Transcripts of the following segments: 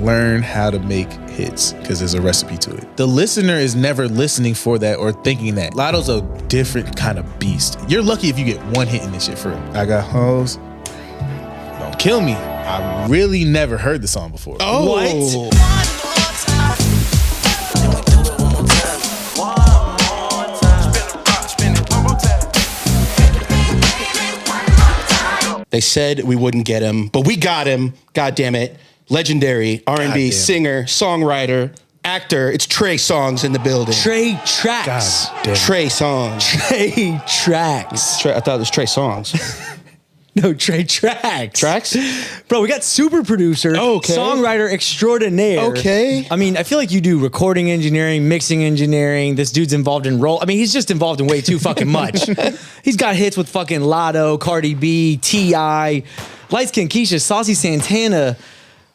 learn how to make hits because there's a recipe to it. The listener is never listening for that or thinking that. Latto's a different kind of beast. You're lucky if you get one hit in this shit for real. I got hoes. Don't kill me. I really never heard the song before. Oh. What? They said we wouldn't get him, but we got him. God damn it. Legendary R&B singer, songwriter, actor. It's Tre Songs in the building. Tre Trax. God damn. Tre Songs. Tre Trax. I thought it was Tre Songs. No, Tre Trax. Trax? Bro, we got super producer, Okay. songwriter extraordinaire. Okay. I mean, I feel like you do recording engineering, mixing engineering. This dude's involved in roll. I mean, he's just involved in way too fucking much. He's got hits with fucking Latto, Cardi B, T.I., Light Skin Keisha, Saucy Santana.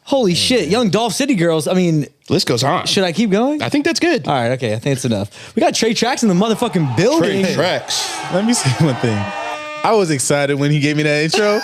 Holy shit, Young Dolph City Girls. I mean, List goes on. should I keep going? I think that's good. All right, okay, I think it's enough. We got Tre Trax in the motherfucking building. Tre Trax. Let me say one thing. I was excited when he gave me that intro.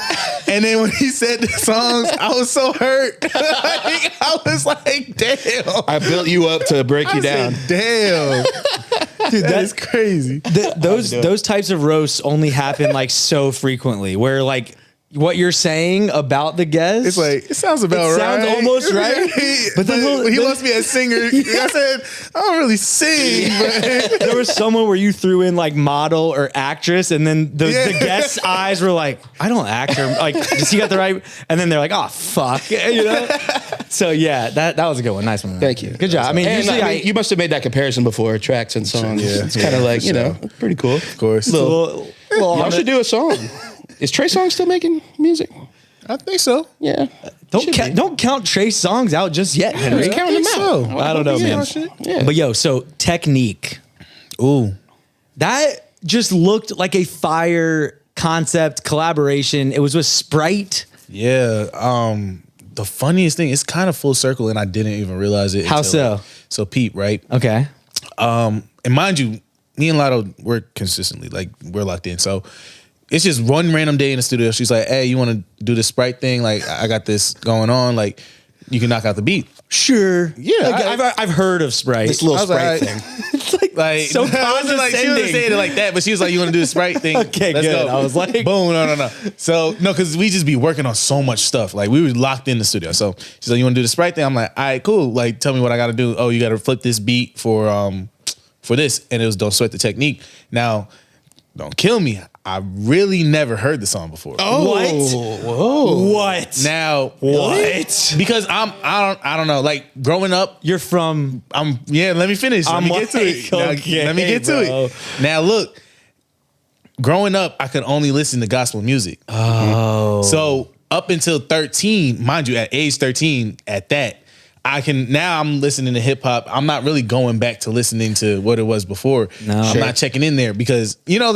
And then when he said the songs, I was so hurt. I was like, damn. I built you up to break you down. Said, damn. Dude, that is crazy. Those types of roasts only happen like so frequently where like what you're saying about the guest. It's like, it sounds about right. Sounds almost right. But then he wants me as singer. I said, I don't really sing. But there was someone where you threw in like model or actress, and then the guest's eyes were like, I don't act, or like, does he got the right? And then they're like, oh fuck, you know. So yeah, that was a good one. Nice one. Thank you. Good job. I mean, And, usually you must have made that comparison before, tracks and songs. Yeah. It's kind of like, you know, pretty cool. of course. Y'all should do a song. Is Tre Songs still making music? I think so. Yeah. don't count Tre Songs out just yet, Henry. Just counting them out. I don't know, man. Yeah. But yo, so Technique. Ooh. That just looked like a fire concept collaboration. It was with Sprite. Yeah. The funniest thing, it's kind of full circle, and I didn't even realize it. How so? So Pete, right? Okay. And mind you, me and Latto work consistently. Like, we're locked in. So it's just one random day in the studio. She's like, hey, you want to do the Sprite thing? Like, I got this going on. Like, you can knock out the beat. Sure. Yeah. Like, I've heard of Sprite. This little Sprite like, thing. It's like so I wasn't like, she wasn't saying it like that, but she was like, you want to do the Sprite thing? Okay, Let's good. go. I was like, boom, no. So, no, because we just be working on so much stuff. Like, we were locked in the studio. So she's like, you want to do the Sprite thing? I'm like, all right, cool. Like, tell me what I got to do. Oh, you got to flip this beat for this. And it was Don't Sweat the Technique. Now, don't kill me. I really never heard the song before. Oh. What? Whoa. What? Now, What? Because I don't know. Like, growing up, You're from. let me finish. Let me get to it. Now, okay, let me get to bro. it. Now, look, growing up, I could only listen to gospel music. Oh. So up until 13, mind you, at age 13, at that, I'm listening to hip hop. I'm not really going back to listening to what it was before. No. I'm not checking in there because, you know,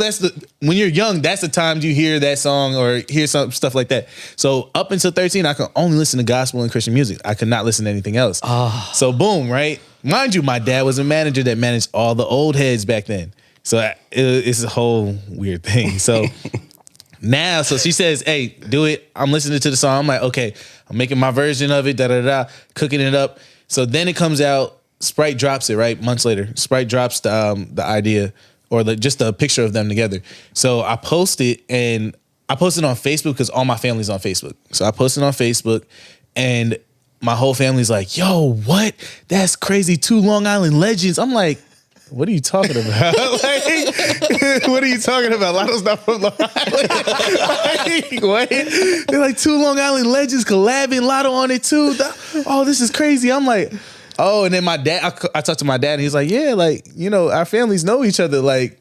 when you're young, that's the times you hear that song or hear some stuff like that. So up until 13, I could only listen to gospel and Christian music. I could not listen to anything else. Oh. So boom, right? Mind you, my dad was a manager that managed all the old heads back then. So it's a whole weird thing. So now, so she says, hey, do it. I'm listening to the song. I'm like, okay, I'm making my version of it, cooking it up. So then it comes out, Sprite drops it, right? Months later, Sprite drops the idea or just a picture of them together. So I post it, and I posted on Facebook because all my family's on Facebook. So I posted on Facebook, and my whole family's like, yo, what? That's crazy. 2 Long Island legends. I'm like, what are you talking about? Like, what are you talking about? Latto's not from Long Island. Like, what? They're like 2 Long Island legends collabing, Latto on it too. Oh, this is crazy. I'm like, oh, and then my dad, I talked to my dad, and he's like, yeah, like, you know, our families know each other. Like,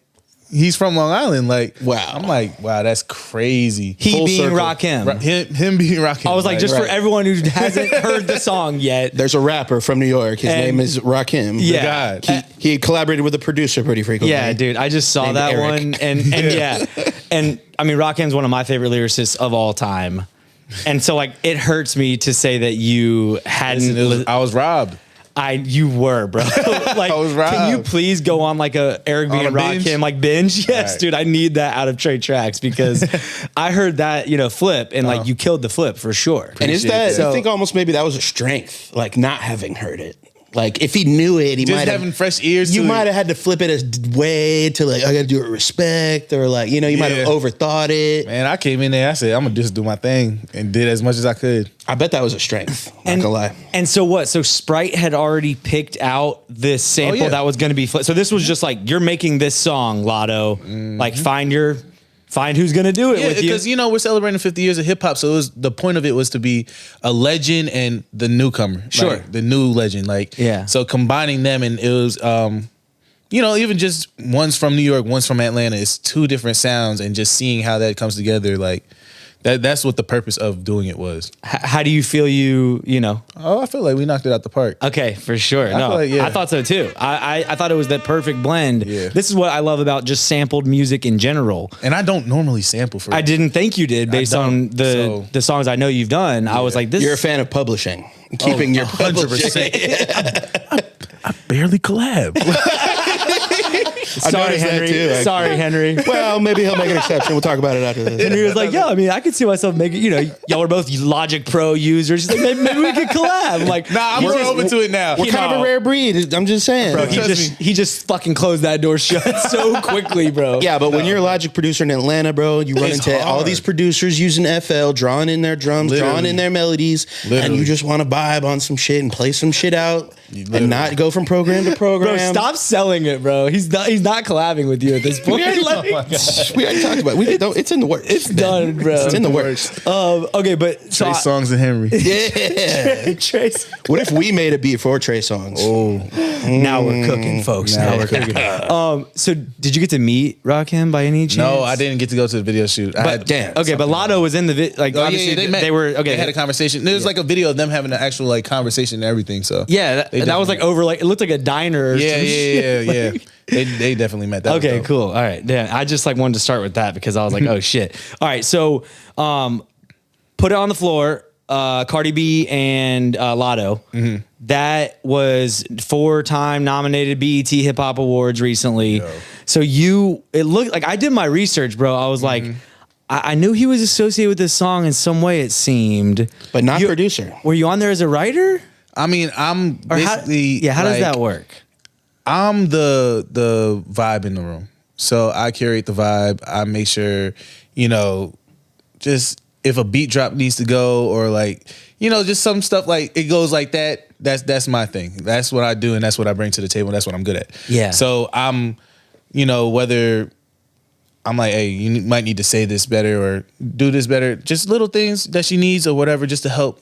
he's from Long Island. Like, wow. I'm like, wow, that's crazy. He Full being circle. Rakim. Him being Rakim. I was like, just for everyone who hasn't heard the song yet. There's a rapper from New York. His And- name is Rakim. Yeah. God. He collaborated with a producer pretty frequently. Yeah, dude, I just saw Named that Eric. one, and yeah, and I mean, Rakim's one of my favorite lyricists of all time, and so like it hurts me to say that you hadn't. I was robbed. You were, bro. Like, I was can you robbed. please go on like a Eric B On a and binge? Rakim like binge? Yes, Right. dude. I need that out of Tre Trax because I heard that flip and like you killed the flip for sure. And is Appreciate that, that. I think almost maybe that was a strength, like not having heard it. Like if he knew it, he Just might having have. fresh ears. You to might it. have had to flip it as way to like, I got to do it with respect, or like, you might have Yeah. overthought it. Man, I came in there. I said, I'm gonna just do my thing, and did as much as I could. I bet that was a strength. Not gonna lie. And so what? So Sprite had already picked out this sample yeah. that was going to be. So this was just like you're making this song, Latto. Like find who's going to do it Yeah, with you. because we're celebrating 50 years of hip hop, so the point of it was to be a legend and the newcomer, Sure. like, the new legend, like Yeah. So combining them, and it was, even just one's from New York, one's from Atlanta. It's two different sounds, and just seeing how that comes together, like that's what the purpose of doing it was. How do you feel? Oh, I feel like we knocked it out the park. Okay, for sure. No, feel like, yeah. I thought so too. I thought it was that perfect blend. Yeah. This is what I love about just sampled music in general. And I don't normally sample for. I didn't think you did based on don't, the songs I know you've done. I was like, this. You're a fan of publishing, keeping your 100%. I barely collab. Sorry, noticed that Henry. too, Sorry, Henry. Well, maybe he'll make an exception. We'll talk about it after this. And he was like, "Yeah, I mean, I could see myself making. Y'all are both Logic Pro users. He's like, maybe we could collab." I'm like, Nah, I'm more open to it now. We're kind of a rare breed. I'm just saying. Bro, Trust he just fucking closed that door shut so quickly, bro. Yeah, but when you're a Logic producer in Atlanta, bro, you run It's into all hard. these producers using FL, drawing in their drums, Literally. drawing in their melodies, and Literally. you just want to vibe on some shit and play some shit out and not go from program to program. Bro, stop selling it, bro. He's not collabing with you at this point. We already talked about it. It's in the works. It's done, bro. It's in the works. Okay, but so Trey Songs and Henry. Yeah. Trace. What if we made a beat for Trey Songs? Oh, Now we're cooking, folks. Now we're cooking. So did you get to meet Rakim by any chance? no, I didn't get to go to the video shoot. I had, damn. Okay, but Latto was in the like. Oh, obviously, they met. They were okay. They had a conversation. There was like a video of them having an actual like conversation and everything. So Yeah, that was like over like it looked like a diner. Or yeah, some shit. yeah. They definitely met. That was Okay, dope. cool. All right. Yeah, I just like wanted to start with that because I was like, oh shit. All right, so put it on the floor. Cardi B and Latto. Mm-hmm. That was 4-time nominated BET Hip Hop Awards recently. Yo. So it looked like I did my research, bro. I was like, I knew he was associated with this song in some way. It seemed, But not producer. Were you on there as a writer? I mean, I'm Or basically how does like, that work? I'm the vibe in the room. So I curate the vibe. I make sure, just if a beat drop needs to go or like, just some stuff like it goes like that. That's my thing. That's what I do and that's what I bring to the table. That's what I'm good at. Yeah. So I'm, whether I'm like, hey, you might need to say this better or do this better. Just little things that she needs or whatever just to help.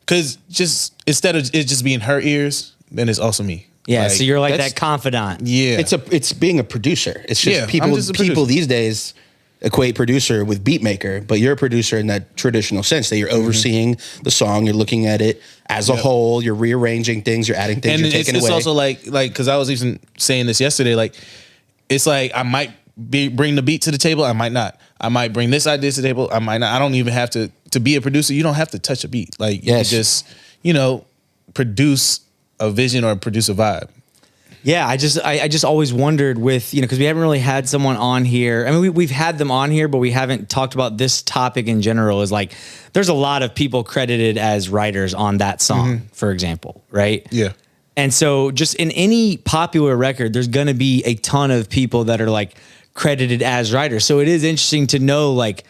Because just instead of it just being her ears, then it's also me. Yeah, Like, so you're like that's- that confidant. Yeah. It's being a producer. It's just Yeah, I'm people just a producer. these days equate producer with beat maker, but you're a producer in that traditional sense that you're overseeing the song, you're looking at it as a whole, you're rearranging things, you're adding things, and you're taking it's away. also like because I was even saying this yesterday, like it's like I might bring the beat to the table, I might not. I might bring this idea to the table, I might not. I don't even have to be a producer. You don't have to touch a beat. Like you can just produce a vision or produce a vibe. Yeah, I just always wondered with, because we haven't really had someone on here. I mean, we've had them on here, but we haven't talked about this topic in general. Is like, there's a lot of people credited as writers on that song, for example, right? Yeah. And so just in any popular record, there's going to be a ton of people that are like credited as writers. So it is interesting to know like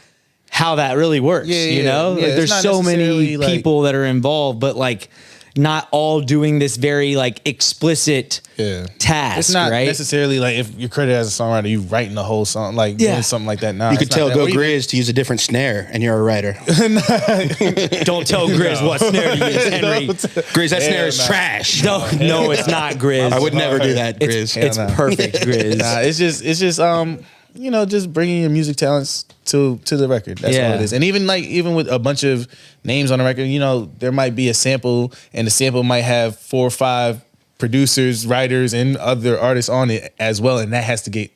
how that really works, Yeah, Like, it's there's not so many necessarily, like- people that are involved, but like not all doing this very like explicit task, It's not right? necessarily like if you're credited as a songwriter, you writing the whole song, like doing something like that. Nah, you could it's not tell that. Go Or even- Grizz to use a different snare, and you're a writer. Don't tell Grizz what snare to use, Henry. Grizz, that snare is trash. No, it's not Grizz. I would never do that, It's, Grizz. it's no. perfect, Grizz. Nah, it's just just bringing your music talents to the record. That's all it is. And even with a bunch of names on the record, there might be a sample, and the sample might have 4 or 5 producers, writers, and other artists on it as well, and that has to get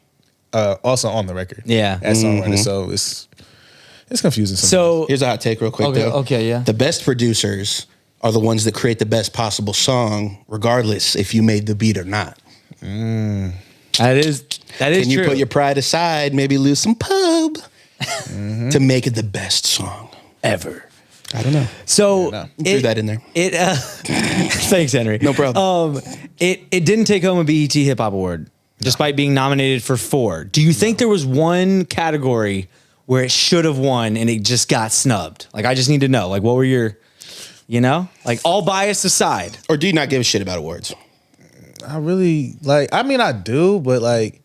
also on the record. Yeah. as songwriter. So it's confusing. Sometimes. So Here's a hot take real quick, though. okay, yeah. The best producers are the ones that create the best possible song, regardless if you made the beat or not. That is Can you true. put your pride aside, maybe lose some pub to make it the best song ever? I don't know. So Threw that in there. Thanks, Henry. No problem. It didn't take home a BET Hip Hop Award, despite being nominated for 4. Do you think there was one category where it should have won and it just got snubbed? Like, I just need to know. Like, what were your, like, all bias aside? Or do you not give a shit about awards? I really I do, but like,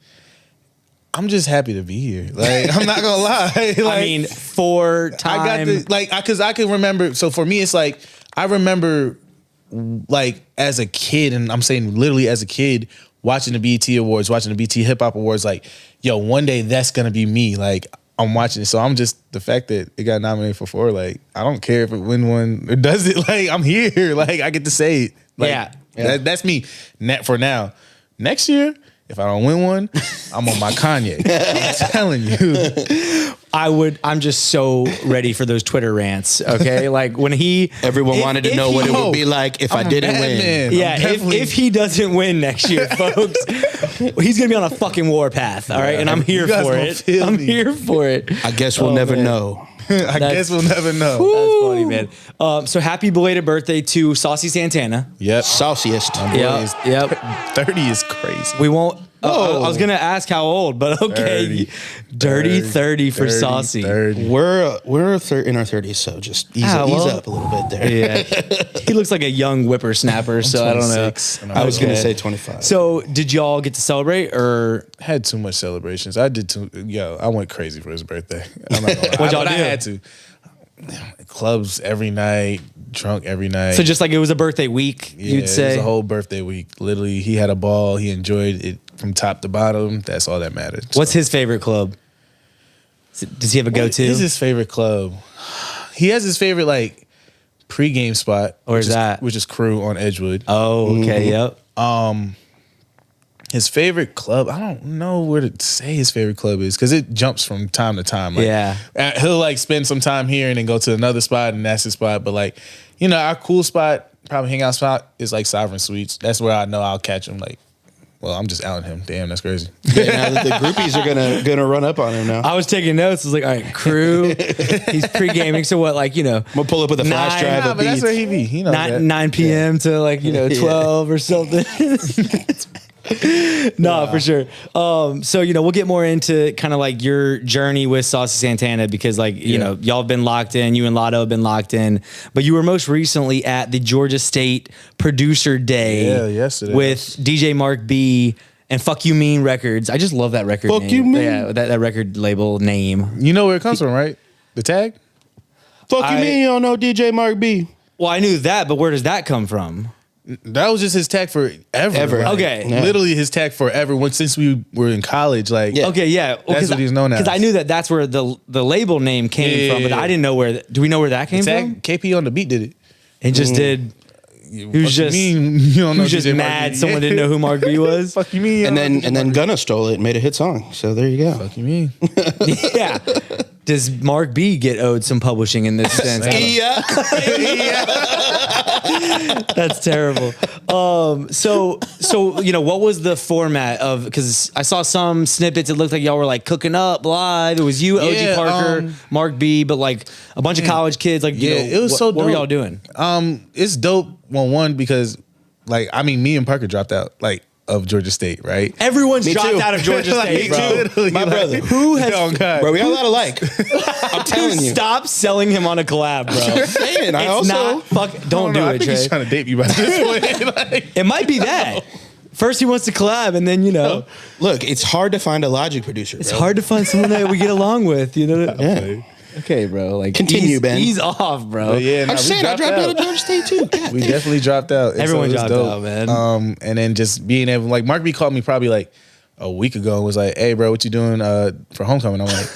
I'm just happy to be here. Like, I'm not gonna lie. Like, I mean, 4 time. because I can remember. So for me, it's like I remember, like as a kid, and I'm saying literally as a kid, watching the BET Awards, watching the BET Hip Hop Awards. Like, yo, one day that's gonna be me. Like, I'm watching it, so I'm just the fact that it got nominated for 4. Like, I don't care if it win one or does it. Like, I'm here. Like, I get to say it. Like, Yeah. that's me. For now. Next year, if I don't win one, I'm on my Kanye. I'm telling you. I'm just so ready for those Twitter rants. Okay, like when Everyone wanted to know what it would be like if I didn't win. Yeah, if he doesn't win next year, folks, he's gonna be on a fucking warpath. All right, and I'm here for it. I'm here for it. I guess we'll never know. I guess we'll never know. That's funny, man. So happy belated birthday to Saucy Santana. Yep. Sauciest. Yep. 30 is crazy. We won't. I was gonna ask how old, but okay. Dirty 30 for Saucy. 30. We're in our 30s, so just ease up a little bit there. Yeah, he looks like a young whippersnapper. So I don't know. I was gonna say 25. So did y'all get to celebrate or Had too much celebrations. I did too. Yo, I went crazy for his birthday. I'm not gonna lie. What'd y'all But do? I had to. Clubs every night, drunk every night. so? Just like it was a birthday week, Yeah, you'd it say. was a whole birthday week. Literally, he had a ball. He enjoyed it from top to bottom. That's all that mattered. What's his favorite club? Does he have a go-to? What is his favorite club? He has his favorite like pregame spot. Where's that? Which is Crew on Edgewood. Oh, okay, yep. His favorite club, I don't know where to say his favorite club is because it jumps from time to time. Like, Yeah. He'll like spend some time here and then go to another spot and that's his spot. But like, our cool spot, probably hangout spot is like Sovereign Suites. That's where I know I'll catch him. Like, well, I'm just outing him. Damn, that's crazy. Yeah, now that the groupies are gonna run up on him now. I was taking notes. I was like, all right, Crew. He's pre-gaming. So what, like, I'm gonna pull up with a flash drive Nah, of but that's beats. where he be. He knows that. 9 p.m. to like, 12 or something. No, for sure. So, we'll get more into kind of like your journey with Saucy Santana because like, y'all have been locked in, you and Latto have been locked in, but you were most recently at the Georgia State Producer Day yesterday. with DJ Mark B and Fuck You Mean Records. I just love that record Fuck name. You Mean. Yeah, that record label name. You know where it comes from, right? The tag? Fuck you mean you don't know DJ Mark B? Well, I knew that, but where does that come from? That was just his tag forever. Ever. Like, Okay. Yeah. Literally his tag forever. Since we were in college, like Yeah. Okay, yeah. That's what he's known as. Because I knew that's where the label name came Yeah, from, but yeah, I didn't know where. Do we know where that came from? tag KP on the beat did it. He just did. He was just you don't he know was just DJ Mark mad B. someone didn't know who Mark B was. Fuck you mean? And then Gunna stole it and made a hit song. So there you go. Fuck you mean? Yeah. Does Mark B get owed some publishing in this sense? Yeah. That's terrible. So what was the format of? Because I saw some snippets. It looked like y'all were like cooking up live. It was you, OG Yeah, Parker, Mark B, but like a bunch of college kids. Like, it was so dope. What were y'all doing? It's dope. One because like me and Parker dropped out like of Georgia State, right? Everyone's Me dropped too. out of Georgia State, bro. Literally, My brother. Who has Oh, God. Bro, we got a lot of like. I'm telling you. Stop selling him on a collab, bro. Saying, I It's also not fuck. Don't do I it, think he's Trey. trying to date me by this point. Like, It might be that. First he wants to collab, and then look. It's hard to find a Logic producer. it's bro. hard to find someone that we get along with. Yeah. Okay, bro. Like Continue, ease, Ben. Ease off, bro. but yeah, I'm we saying I dropped out of Georgia State too. God We damn. definitely dropped out. And Everyone it was dropped dope. out, man. And then just being able, like, Mark B called me probably like a week ago and was like, "Hey, bro, what you doing for homecoming?" I'm like,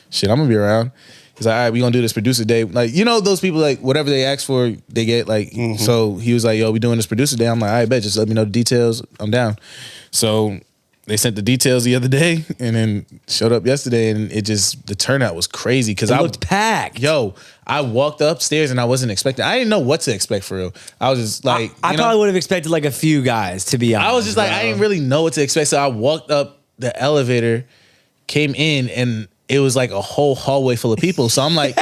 "Shit, I'm gonna be around." He's like, "All right, we gonna do this producer day." Like, those people, like, whatever they ask for, they get. Like, So he was like, "Yo, we doing this producer day." I'm like, "All right, bet. Just let me know the details. I'm down." So they sent the details the other day, and then showed up yesterday, and the turnout was crazy because I looked packed. Yo, I walked upstairs and I wasn't expecting. I didn't know what to expect for real. I was just like, I probably would have expected like a few guys, to be honest. I was just like, I didn't really know what to expect, so I walked up the elevator, came in, and it was like a whole hallway full of people. So I'm like,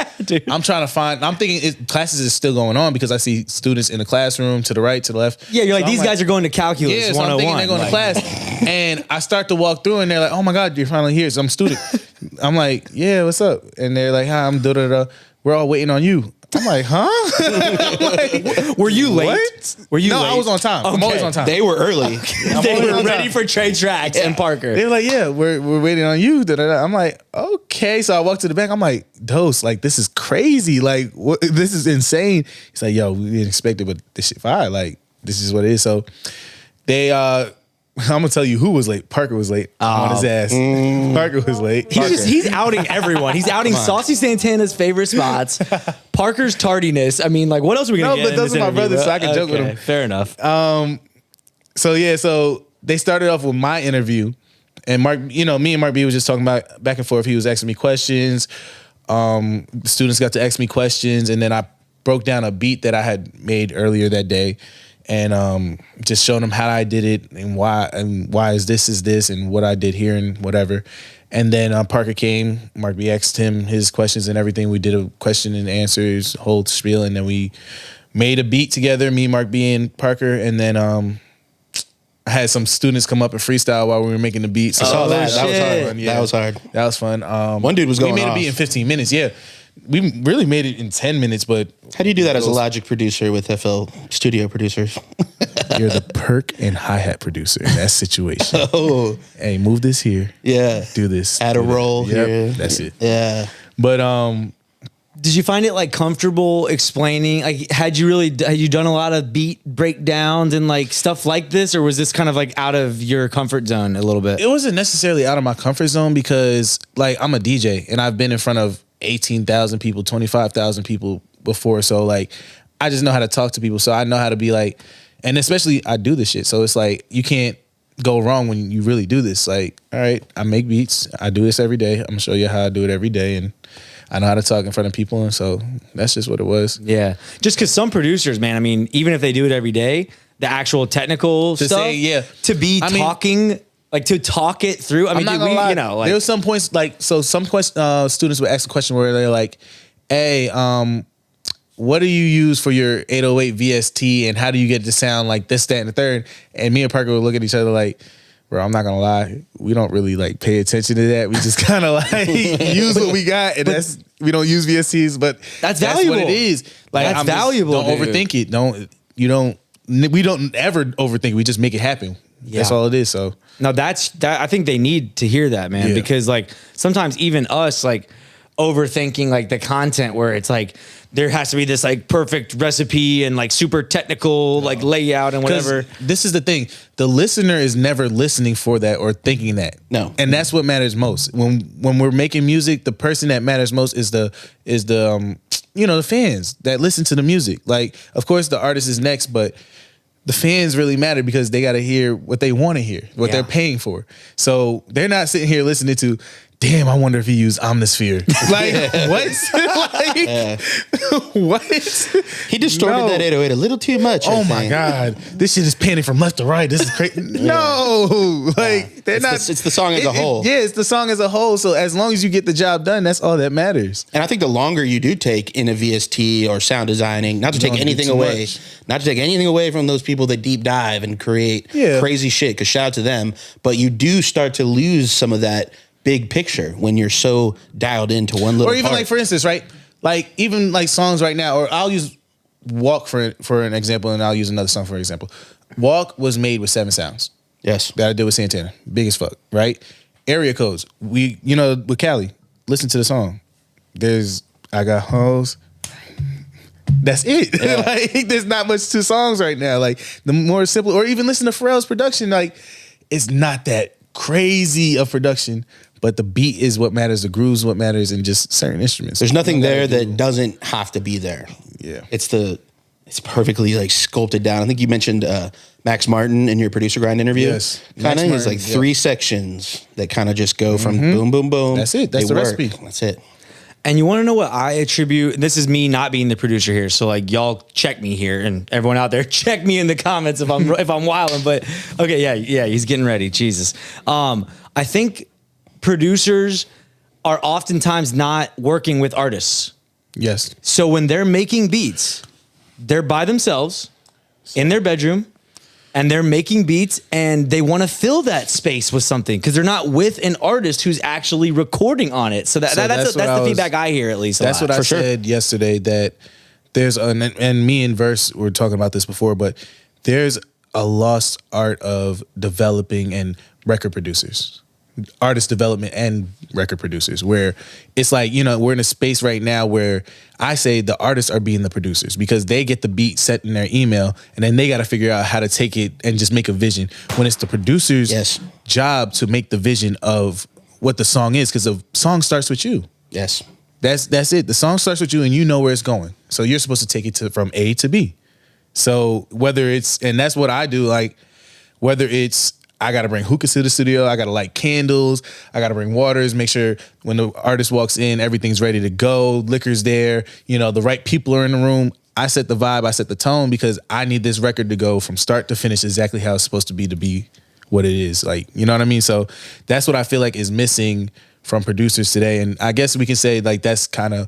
I'm trying to find. I'm thinking classes is still going on because I see students in the classroom to the right, to the left. Yeah, you're like, these guys are going to calculus. Yeah, so I'm thinking they're going to class, and I start to walk through, and they're like, "Oh my God, you're finally here." So I'm a student. I'm like, "Yeah, what's up?" And they're like, "Hi, I'm da da da. We're all waiting on you." I'm like, huh? I'm like, were you late? What? Were you No, late? I was on time. I'm always on time. They were early. They were ready for Tre Trax and Parker. They're like, yeah, we're waiting on you. Da, da, da. I'm like, okay. So I walked to the back. I'm like, Dose, like, this is crazy. Like, what, this is insane. He's like, yo, we didn't expect it, but this shit fire. Like, this is what it is. So they, I'm gonna tell you who was late. Parker was late on his ass. Parker was late. He's outing everyone. He's outing Saucy Santana's favorite spots. Parker's tardiness. I mean, like, what else are we gonna get? No, but those are my brothers, so I can joke with them. Fair enough. So they started off with my interview, and Mark, me and Mark B was just talking about back and forth. He was asking me questions. The students got to ask me questions, and then I broke down a beat that I had made earlier that day. And just showing them how I did it and why is this and what I did here and whatever. And then Parker came, Mark B asked him his questions and everything. We did a question and answers, whole spiel, and then we made a beat together, me, Mark B, and Parker. And then I had some students come up and freestyle while we were making the beat. So that was hard. Yeah. That was hard. That was fun. One dude was going We made off. a beat in 15 minutes, yeah. We really made it in 10 minutes, but... How do you do that as a Logic producer with FL Studio producers? You're the perk and hi-hat producer in that situation. Oh. Hey, move this here. Yeah. Do this. Add a roll here. That's it. Yeah. But did you find it like comfortable explaining? Like, had you done a lot of beat breakdowns and like stuff like this, or was this kind of like out of your comfort zone a little bit? it wasn't necessarily out of my comfort zone because like I'm a DJ and I've been in front of 18,000 people, 25,000 people before. So like, I just know how to talk to people. So I know how to be like, and especially I do this shit. So it's like, you can't go wrong when you really do this. Like, all right, I make beats. I do this every day. I'm gonna show you how I do it every day. And I know how to talk in front of people. And so that's just what it was. Yeah. Just because some producers, man, I mean, even if they do it every day, the actual technical stuff, to be talking, like to talk it through. I mean, I'm not gonna lie. like, there was some points like, so some students would ask a question where they're like, hey, what do you use for your 808 VST and how do you get it to sound like this, that, and the third? And me and Parker would look at each other like, bro, I'm not gonna lie, we don't really like pay attention to that. We just kind of like use what we got, and we don't use VSTs, but that's valuable. What it is. Like, that's valuable. Don't overthink it. We don't ever overthink it. We just make it happen. Yeah. That's all it is. So no, I think they need to hear that, man, because like sometimes even us like overthinking like the content where it's like there has to be this like perfect recipe and like super technical like layout and whatever. This is the thing. The listener is never listening for that or thinking that. No. And that's what matters most. When we're making music, the person that matters most is the the fans that listen to the music. Like, of course the artist is next, but the fans really matter because they got to hear what they want to hear, what they're paying for. So they're not sitting here listening to, damn, I wonder if he used Omnisphere. Like, what? What? He distorted that 808 a little too much. Oh my God. This shit is panning from left to right. This is crazy. No. Like, they're not. It's the song as a whole. It's the song as a whole. So as long as you get the job done, that's all that matters. And I think the longer you do take in a VST or sound designing, not to take anything away from those people that deep dive and create crazy shit, because shout out to them, but you do start to lose some of that big picture when you're so dialed into one little or even part. like, for instance, right? Like even like songs right now, or I'll use Walk for an example, and I'll use another song for example. Walk was made with 7 sounds. Yes. That I did with Santana. Big as fuck, right? Area codes. With Cali, listen to the song. There's I Got Hoes. That's it. Yeah. Like, there's not much to songs right now. Like, the more simple, or even listen to Pharrell's production, like, it's not that crazy of production, but the beat is what matters, the groove's what matters, and just certain instruments. There's nothing there that doesn't have to be there. Yeah. It's the it's perfectly like sculpted down. I think you mentioned Max Martin in your producer grind interview. Yes. Kind of. It's like 3 sections that kind of just go from boom, boom, boom. That's it. That's the recipe. That's it. And you want to know what I attribute? This is me not being the producer here, so like y'all check me here, and everyone out there check me in the comments if I'm wilding. But okay, yeah, he's getting ready. Jesus, I think producers are oftentimes not working with artists. Yes. So when they're making beats, they're by themselves in their bedroom. And they're making beats and they want to fill that space with something because they're not with an artist who's actually recording on it. So that's the feedback I hear, at least. That's what I said yesterday, that there's and me and Verse were talking about this before, but there's a lost art of developing and record producers. Artist development and record producers, where it's like, you know, we're in a space right now where I say the artists are being the producers because they get the beat set in their email and then they got to figure out how to take it and just make a vision, when it's the producer's job to make the vision of what the song is, because the song starts with you. Yes. That's it. The song starts with you and you know where it's going. So you're supposed to take it from A to B. So whether it's, and that's what I do, like whether it's, I got to bring hookahs to the studio. I got to light candles. I got to bring waters, make sure when the artist walks in, everything's ready to go. Liquor's there. You know, the right people are in the room. I set the vibe. I set the tone because I need this record to go from start to finish exactly how it's supposed to be what it is. Like, you know what I mean? So that's what I feel like is missing from producers today. And I guess we can say like that's kind of,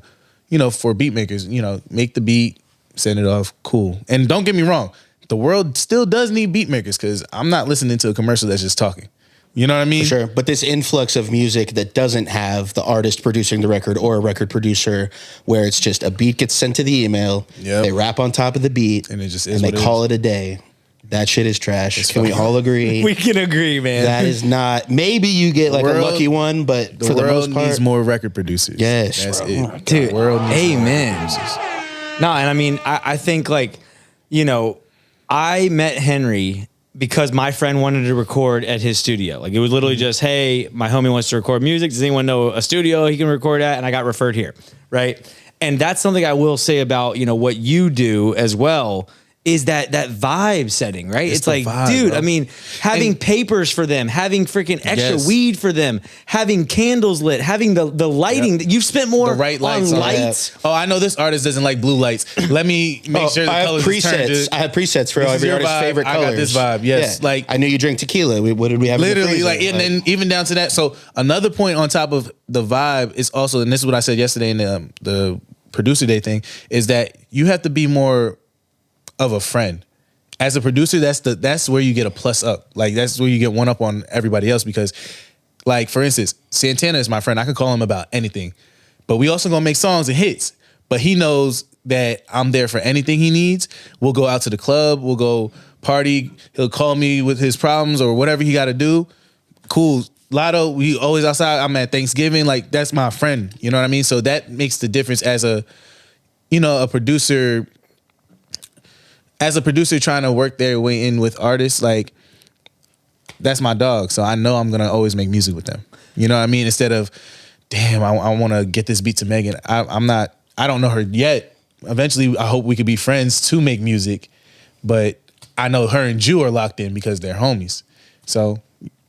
you know, for beat makers, you know, make the beat, send it off, cool. And don't get me wrong. The world still does need beat makers because I'm not listening to a commercial that's just talking. You know what I mean? For sure. But this influx of music that doesn't have the artist producing the record or a record producer, where it's just a beat gets sent to the email, they rap on top of the beat, and it just is, and they call it a day. That shit is trash. Can we all agree? We can agree, man. That is not. Maybe you get like a lucky one, but for the most part, needs more record producers. Yes, that's bro. it. Dude, the world needs amen. No, and I mean, I think like, you know, I met Henry because my friend wanted to record at his studio. Like it was literally just, hey, my homie wants to record music. Does anyone know a studio he can record at? And I got referred here, right? And that's something I will say about, you know, what you do as well, is that vibe setting, right? It's like, vibe, dude, bro. I mean, having papers for them, having freaking extra weed for them, having candles lit, having the lighting. You've spent more the right lights on lights. Oh, I know this artist doesn't like blue lights. Let me make sure the colors is turned to. I have presets for every artist's favorite colors. I got this vibe, yes. Yeah. Like I knew you drink tequila. What did we have? Literally, like, and then even down to that. So another point on top of the vibe is also, and this is what I said yesterday in the producer day thing, is that you have to be more of a friend. As a producer, that's where you get a plus up. Like that's where you get one up on everybody else, because like for instance, Santana is my friend. I could call him about anything. But we also gonna make songs and hits. But he knows that I'm there for anything he needs. We'll go out to the club, we'll go party, he'll call me with his problems or whatever he gotta do. Cool. Latto, we always outside. I'm at Thanksgiving. Like that's my friend. You know what I mean? So that makes the difference as a, you know, a producer. As a producer trying to work their way in with artists, like that's my dog. So I know I'm gonna always make music with them. You know what I mean? Instead of, damn, I want to get this beat to Megan. I don't know her yet. Eventually, I hope we could be friends to make music. But I know her and Jew are locked in because they're homies. So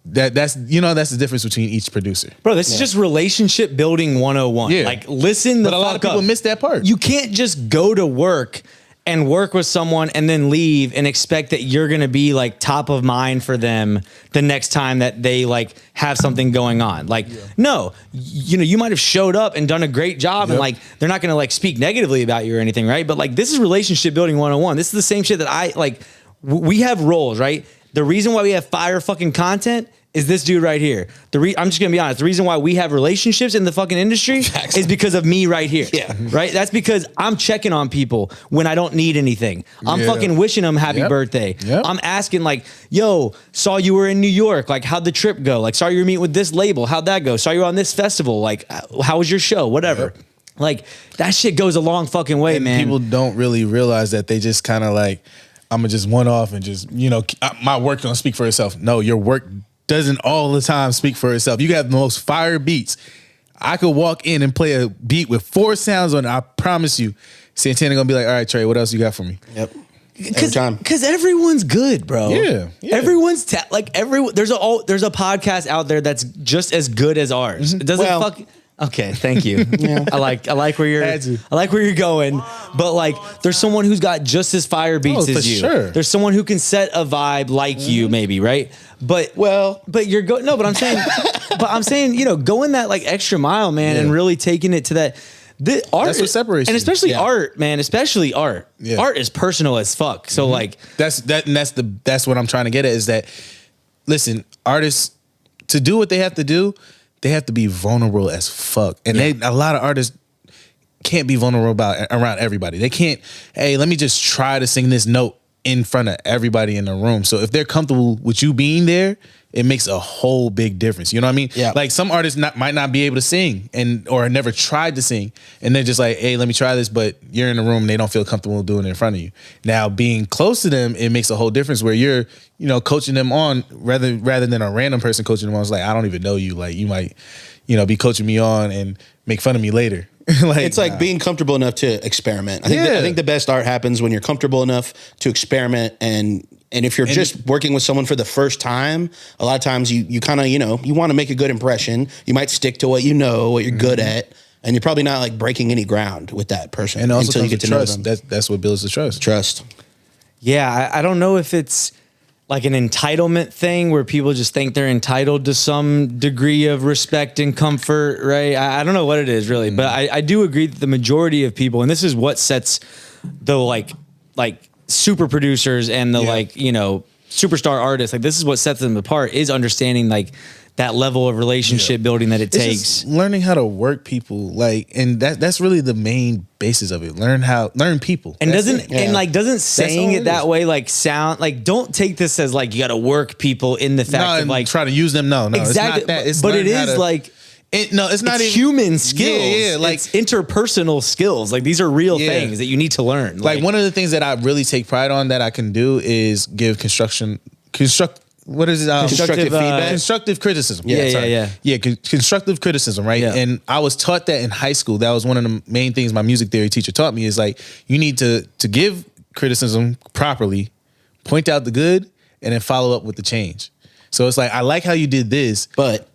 that's the difference between each producer. Bro, this is just relationship building 101. Yeah. Like listen, but a lot of people miss that part. You can't just go to work and work with someone and then leave and expect that you're going to be like top of mind for them the next time that they like have something going on. Like, no, you know, you might have showed up and done a great job and like, they're not going to like speak negatively about you or anything. Right. But like, this is relationship building 101. This is the same shit that I like. We have roles, right? The reason why we have fire fucking content is this dude right here. I'm just gonna be honest. The reason why we have relationships in the fucking industry is because of me right here. Yeah. Right? That's because I'm checking on people when I don't need anything. I'm fucking wishing them happy birthday. I'm asking like, yo, saw you were in New York. Like, how'd the trip go? Like, saw you were meeting with this label. How'd that go? Saw you were on this festival. Like, how was your show? Whatever. Like, that shit goes a long fucking way, man. People don't really realize that. They just kind of like, I'm gonna just one off and just, you know, my work don't speak for itself. No, your work doesn't all the time speak for itself. You have the most fire beats. I could walk in and play a beat with 4 sounds on it. I promise you, Santana gonna be like, all right, Trey, what else you got for me? Yep. Every time. Because everyone's good, bro. Yeah. Everyone's there's a podcast out there that's just as good as ours. It doesn't Okay, thank you. I like where you're going, but like there's someone who's got just as fire beats as you. Sure. There's someone who can set a vibe like you, maybe, right? But you're going. No, but I'm saying, going that like extra mile, man, and really taking it to that. The art, that's what separates, and especially art, man. Especially art. Yeah. Art is personal as fuck. So like that's what I'm trying to get at is that. Listen, artists to do what they have to do, they have to be vulnerable as fuck, and a lot of artists can't be vulnerable around everybody. They can't. Hey, let me just try to sing this note in front of everybody in the room. So if they're comfortable with you being there, it makes a whole big difference. You know what I mean? Yeah. Like some artists might not be able to sing or never tried to sing. And they're just like, hey, let me try this. But you're in the room and they don't feel comfortable doing it in front of you. Now, being close to them, it makes a whole difference where you're, coaching them on rather than a random person coaching them on. It's like, I don't even know you. Like you might, be coaching me on and make fun of me later. It's like being comfortable enough to experiment. I think the best art happens when you're comfortable enough to experiment, and if you're just working with someone for the first time, a lot of times you kind of you want to make a good impression. You might stick to what what you're good at, and you're probably not like breaking any ground with that person and also until you get to trust. know them. That's what builds the trust. Trust. Yeah, I don't know if it's like an entitlement thing where people just think they're entitled to some degree of respect and comfort, right? I don't know what it is really, but I do agree that the majority of people, and this is what sets the like super producers and the superstar artists, like this is what sets them apart, is understanding like that level of relationship building that it takes. Just learning how to work people, and that's really the main basis of it. Learn people. And doesn't saying it that way like sound like, don't take this as like you got to work people in the fact of like try to use them. No, exactly. It's not that. It's but it is like it's not even human skills. Yeah, like it's interpersonal skills. Like these are real things that you need to learn. Like one of the things that I really take pride on that I can do is give what is it? Constructive feedback? Constructive criticism. Yeah, constructive criticism, right? Yeah. And I was taught that in high school. That was one of the main things my music theory teacher taught me is like, you need to give criticism properly, point out the good, and then follow up with the change. So it's like, I like how you did this, but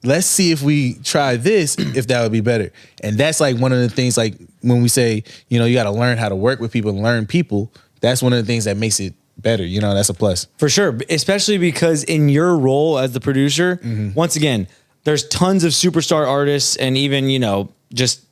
let's see if we try this, if that would be better. And that's like one of the things, like when we say, you got to learn how to work with people and learn people, that's one of the things that makes it better. That's a plus. For sure. Especially because in your role as the producer, once again, there's tons of superstar artists and even, just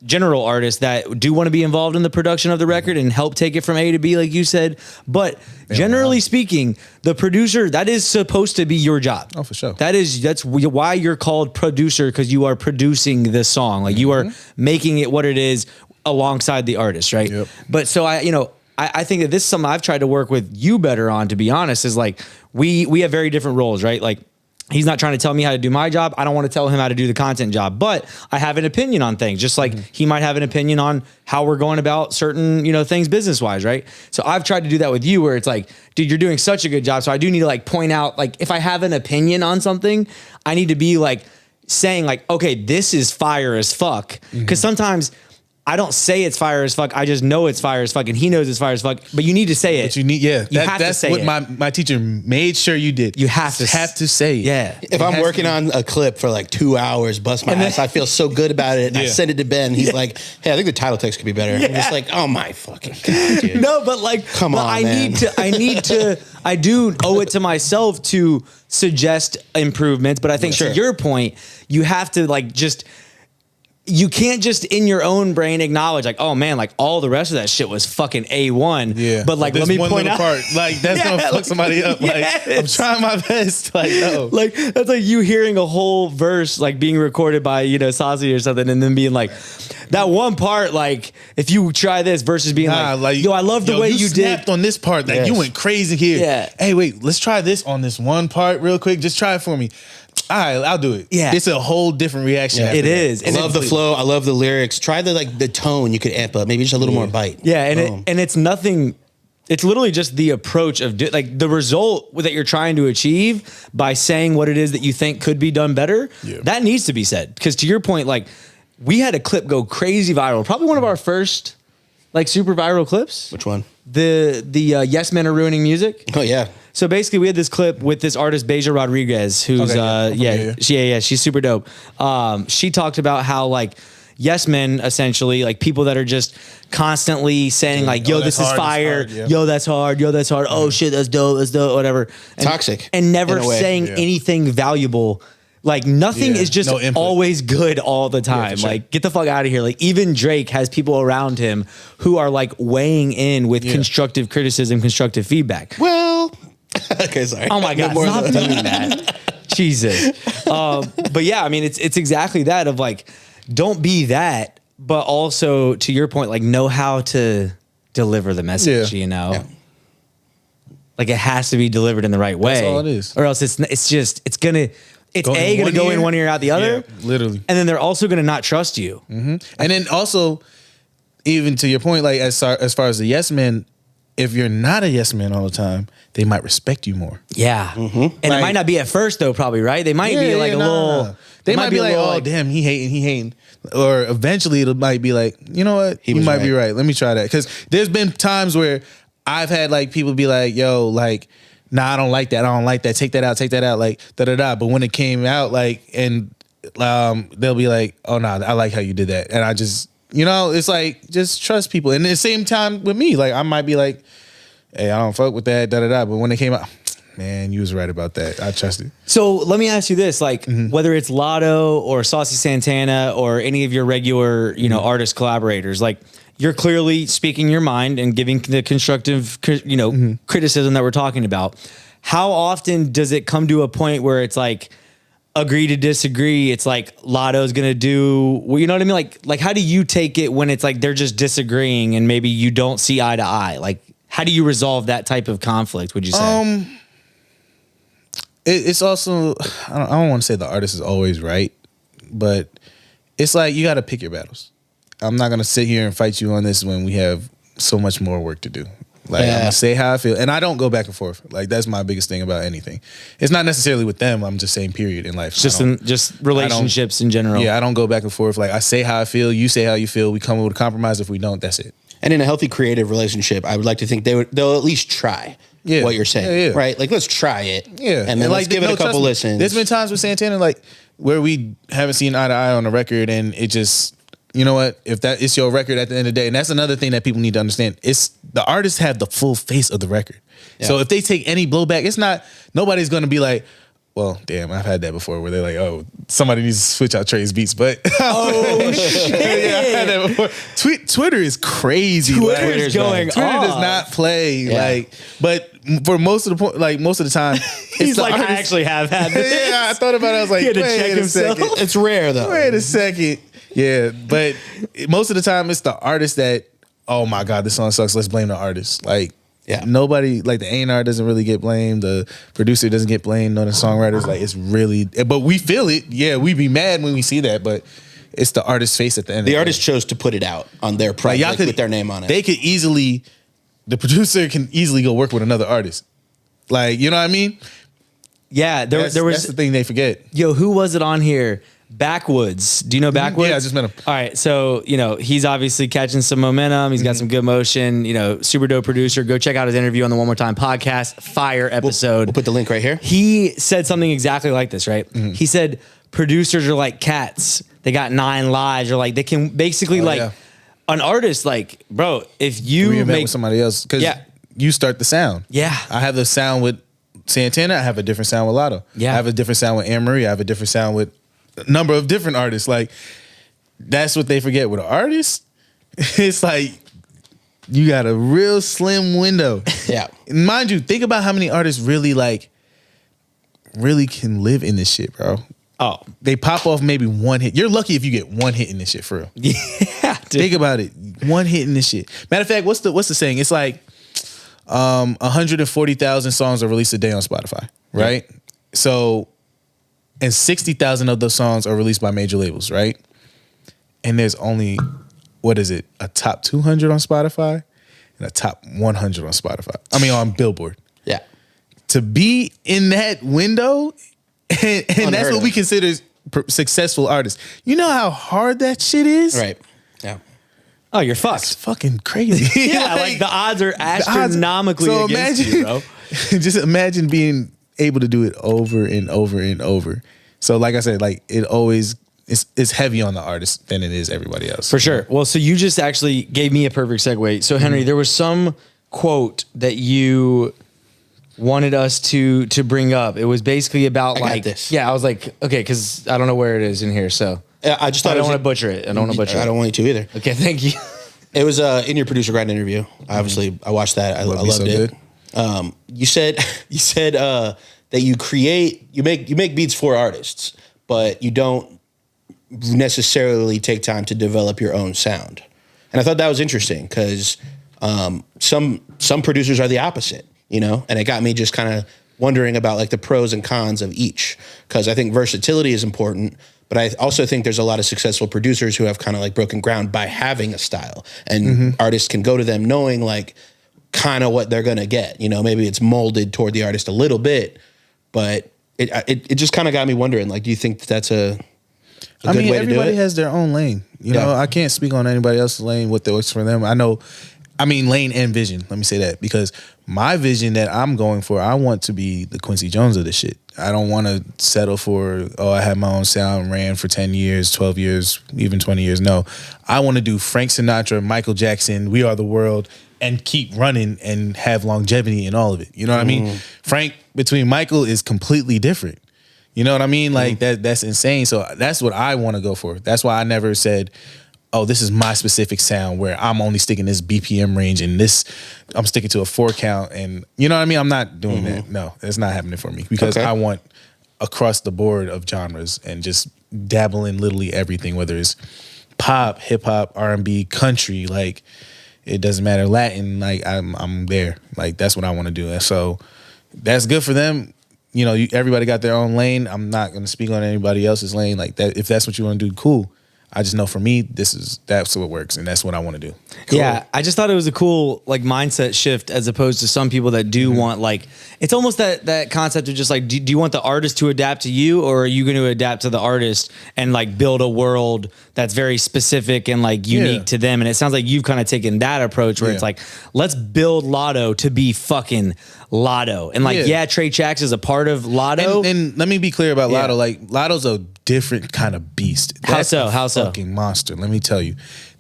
general artists that do want to be involved in the production of the record and help take it from A to B, like you said. But generally speaking, the producer, that is supposed to be your job. Oh, for sure. That's why you're called producer, because you are producing this song. Like you are making it what it is alongside the artist, right? Yep. But so I think that this is something I've tried to work with you better on, to be honest, is like we have very different roles, right? Like he's not trying to tell me how to do my job. I don't want to tell him how to do the content job, but I have an opinion on things, just like he might have an opinion on how we're going about certain, things business-wise, right? So I've tried to do that with you where it's like, dude, you're doing such a good job. So I do need to like point out, like if I have an opinion on something, I need to be like saying like, okay, this is fire as fuck. Because sometimes I don't say it's fire as fuck. I just know it's fire as fuck, and he knows it's fire as fuck. But you need to say it. But you need, have to say what it. my teacher made sure you did. You have to say it. Yeah. If I'm working on a clip for like 2 hours, bust my ass, I feel so good about it. And I send it to Ben. He's like, "Hey, I think the title text could be better." I'm just like, "Oh my fucking god, dude!" No, but like, come on, man. I do owe it to myself to suggest improvements. But I think to your point, you have to like just. You can't just in your own brain acknowledge like, oh man, like all the rest of that shit was fucking A1. Yeah. But like, let me point out part, like that's gonna fuck somebody up. Like I'm trying my best. Like no. Like that's like you hearing a whole verse like being recorded by, Saucy or something, and then being like, that one part, like if you try this versus being like, yo, I love the way you snapped did on this part. Like you went crazy here. Yeah. Hey, wait, let's try this on this one part real quick. Just try it for me. All right, I'll do it. Yeah. It's a whole different reaction. It is. I love the flow. I love the lyrics. Try the tone you could amp up. Maybe just a little more bite. Yeah, and it's nothing It's literally just the approach of like the result that you're trying to achieve by saying what it is that you think could be done better. Yeah. That needs to be said. Because to your point, like we had a clip go crazy viral. Probably one of our first like super viral clips. Which one? The Yes Men Are Ruining Music. Oh yeah. So basically, we had this clip with this artist Beja Rodriguez, who's she's super dope. She talked about how like yes men, essentially, like people that are just constantly saying like, "Yo, this is fire," "Yo, that's hard," "Yo, that's hard," "Oh shit, that's dope," whatever. And, toxic, and never saying anything valuable. Like nothing is just always good all the time. Yeah, sure. Like get the fuck out of here. Like even Drake has people around him who are like weighing in with constructive criticism, constructive feedback. Well, okay, sorry. Oh my God, stop doing that. Jesus. But yeah, I mean, it's exactly that of like, don't be that, but also to your point, like know how to deliver the message, you know? Yeah. Like it has to be delivered in the right way. That's all it is. Or else it's gonna go in one ear, out the other. Yeah, literally. And then they're also gonna not trust you. Mm-hmm. And then also, even to your point, like as far as the yes men, if you're not a yes man all the time, they might respect you more. Yeah. Mm-hmm. And like, it might not be at first though, probably, right? They might be like a little. They might be like, oh damn, he hating. Or eventually it might be like, you know what? He might be right. Let me try that. Because there's been times where I've had like people be like, yo, like, nah, I don't like that. I don't like that. Take that out. Like, da-da-da. But when it came out, like, and they'll be like, oh, nah, I like how you did that. And I just, you know, it's like, just trust people. And at the same time with me, like, I might be like, hey, I don't fuck with that, da-da-da. But when it came out, man, you was right about that. I trust it. So let me ask you this, like, whether it's Latto or Saucy Santana or any of your regular, you know, artist collaborators, like, you're clearly speaking your mind and giving the constructive, you know, criticism that we're talking about. How often does it come to a point where it's like, agree to disagree? It's like Latto's gonna do, well, you know what I mean? Like, how do you take it when it's like they're just disagreeing and maybe you don't see eye to eye? Like, how do you resolve that type of conflict, would you say? It's also, I don't want to say the artist is always right, but it's like you got to pick your battles. I'm not going to sit here and fight you on this when we have so much more work to do. Like, I'm going to say how I feel. And I don't go back and forth. Like, that's my biggest thing about anything. It's not necessarily with them. I'm just saying period in life. Just relationships in general. Yeah, I don't go back and forth. Like, I say how I feel. You say how you feel. We come with a compromise. If we don't, that's it. And in a healthy creative relationship, I would like to think they'll at least try what you're saying. Right? Like, let's try it. Yeah. And then let's give it a couple listens. There's been times with Santana, like, where we haven't seen eye to eye on the record, and it just, you know what? If that is your record at the end of the day, and that's another thing that people need to understand, it's the artists have the full face of the record. Yeah. So if they take any blowback, it's not, nobody's going to be like, well, damn, I've had that before where they're like, oh, somebody needs to switch out Tre's beats. But oh shit, yeah, I had that before. Twitter is crazy. Twitter's going Twitter does not play. Like, but for most of the time, he's like, I actually have had this. Yeah, I thought about it. I was like, he had to check himself. Second. It's rare though. Wait a second. Yeah, but most of the time it's the artist that, oh my God, this song sucks. Let's blame the artist. Like, nobody, like the A&R doesn't really get blamed. The producer doesn't get blamed. No, the songwriters, like it's really, but we feel it. Yeah, we be mad when we see that, but it's the artist's face at the end. The artist chose to put it out on their project with their name on it. They could easily, the producer can easily go work with another artist. Like, you know what I mean? Yeah, there was. That's the thing they forget. Yo, who was it on here? Backwoods. Do you know Backwoods? Yeah, I just met him. All right. So, you know, he's obviously catching some momentum. He's got some good motion, you know, super dope producer. Go check out his interview on the One More Time podcast. Fire episode. We'll put the link right here. He said something exactly like this, right? He said, producers are like cats. They got 9 lives, or like they can basically an artist, like, bro, if you make with somebody else, because you start the sound. Yeah. I have the sound with Santana. I have a different sound with Latto. Yeah. I have a different sound with Anne Marie. I have a different sound with a number of different artists. Like, that's what they forget with an artist. It's like you got a real slim window. Yeah. Mind you, think about how many artists really can live in this shit, bro. Oh, they pop off maybe one hit. You're lucky if you get one hit in this shit, for real. Yeah, dude. Think about it. One hit in this shit. Matter of fact, what's the saying? It's like 140,000 songs are released a day on Spotify, right? Yeah. So, and 60,000 of those songs are released by major labels, right? And there's only, what is it, a top 200 on Spotify? and a top 100 on Spotify. I mean, on Billboard. Yeah. To be in that window, and that's what we consider successful artists. You know how hard that shit is? Right. Yeah. Oh, you're fucked. It's fucking crazy. Yeah, like the odds are astronomically against you, bro. Just imagine being able to do it over and over and over. So like I said, like it always it's heavy on the artist than it is everybody else. For sure. Well, so you just actually gave me a perfect segue. So Henry, there was some quote that you wanted us to bring up. It was basically about like this. Yeah, I was like, okay, because I don't know where it is in here. So I just thought I don't want to butcher it. I don't want to butcher it. I don't want you to either. Okay, thank you. It was in your producer grind interview. Obviously, I watched that. I loved it. You said that you make beats for artists, but you don't necessarily take time to develop your own sound. And I thought that was interesting because some producers are the opposite, you know, and it got me just kind of wondering about like the pros and cons of each, because I think versatility is important, but I also think there's a lot of successful producers who have kind of like broken ground by having a style, and artists can go to them knowing like kind of what they're going to get, you know, maybe it's molded toward the artist a little bit, but it just kind of got me wondering, like, do you think that's a good way to do it? Everybody has their own lane. You know, I can't speak on anybody else's lane, what works for them. Lane and vision. Let me say that, because my vision that I'm going for, I want to be the Quincy Jones of this shit. I don't want to settle for, I had my own sound, ran for 10 years, 12 years, even 20 years. No, I want to do Frank Sinatra, Michael Jackson, We Are the World, and keep running and have longevity in all of it. You know what I mean? Frank between Michael is completely different. You know what I mean? Like that's insane. So that's what I want to go for. That's why I never said, oh, this is my specific sound where I'm only sticking this BPM range and this, I'm sticking to a 4 count. And you know what I mean? I'm not doing that. No, it's not happening for me, because I want across the board of genres and just dabble in literally everything, whether it's pop, hip hop, R&B, country, like it doesn't matter, Latin, like I'm there. Like that's what I want to do. And so that's good for them. You know, everybody got their own lane. I'm not going to speak on anybody else's lane. Like that, if that's what you want to do, cool. I just know for me, that's what works, and that's what I want to do. Cool. Yeah, I just thought it was a cool like mindset shift, as opposed to some people that do want, like, it's almost that concept of just like, do you want the artist to adapt to you, or are you going to adapt to the artist and like build a world that's very specific and like unique to them? And it sounds like you've kind of taken that approach where it's like, let's build Latto to be fucking Latto, and like Tre Trax is a part of Latto. And let me be clear about Latto. Like Latto's a different kind of beast. That's How so? Fucking monster. Let me tell you,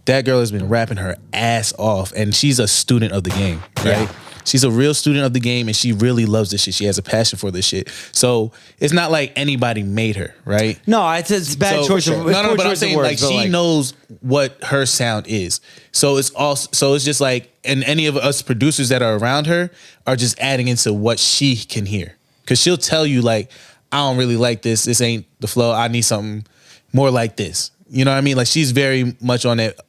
that girl has been rapping her ass off, and she's a student of the game, right? Yeah. She's a real student of the game, and she really loves this shit. She has a passion for this shit. So it's not like anybody made her, right? No, it's bad choice. Sure. No, but I'm saying words, like she knows what her sound is. So it's just like, and any of us producers that are around her are just adding into what she can hear, because she'll tell you like, I don't really like this. This ain't the flow. I need something more like this. You know what I mean? Like she's very much on it.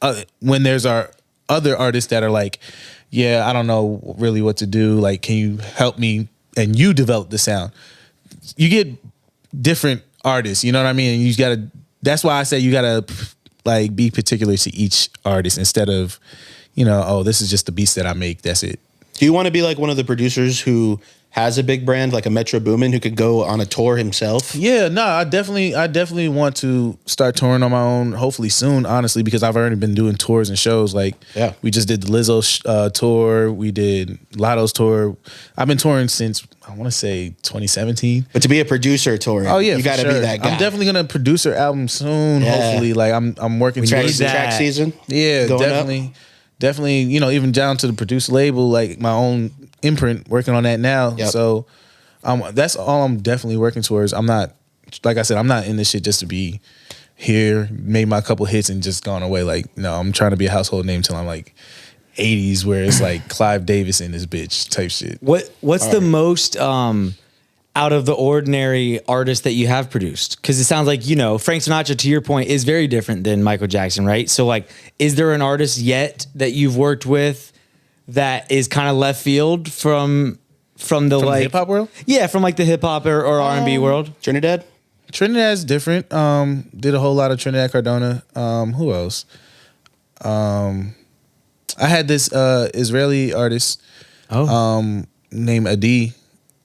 When there's our other artists that are like, yeah, I don't know really what to do. Like, can you help me? And you develop the sound. You get different artists. You know what I mean? And you gotta. That's why I say you gotta like be particular to each artist instead of, you know, oh, this is just the beats that I make. That's it. Do you want to be like one of the producers who has a big brand like a Metro Boomin who could go on a tour himself? Yeah, no, I definitely want to start touring on my own, hopefully soon, honestly, because I've already been doing tours and shows. Like, we just did the Lizzo tour, we did Latto's tour. I've been touring since, I want to say 2017. But to be a producer touring, you got to be that guy. I'm definitely gonna produce her album soon, hopefully. Like I'm working towards track season. Yeah, definitely, you know, even down to the producer label, like my own imprint, working on that now. So that's all I'm definitely working towards. I'm not, like I said, I'm not in this shit just to be here, made my couple hits and just gone away. Like, no, I'm trying to be a household name till I'm like 80s, where it's like Clive Davis in this bitch type shit. What's the most out of the ordinary artist that you have produced? Because it sounds like, you know, Frank Sinatra, to your point, is very different than Michael Jackson, right? So like, is there an artist yet that you've worked with that is kind of left field from the like hip hop world? Yeah, from like the hip hop or R&B world. Trinidad's different. Did a whole lot of Trinidad Cardona. Who else? I had this Israeli artist named Adi.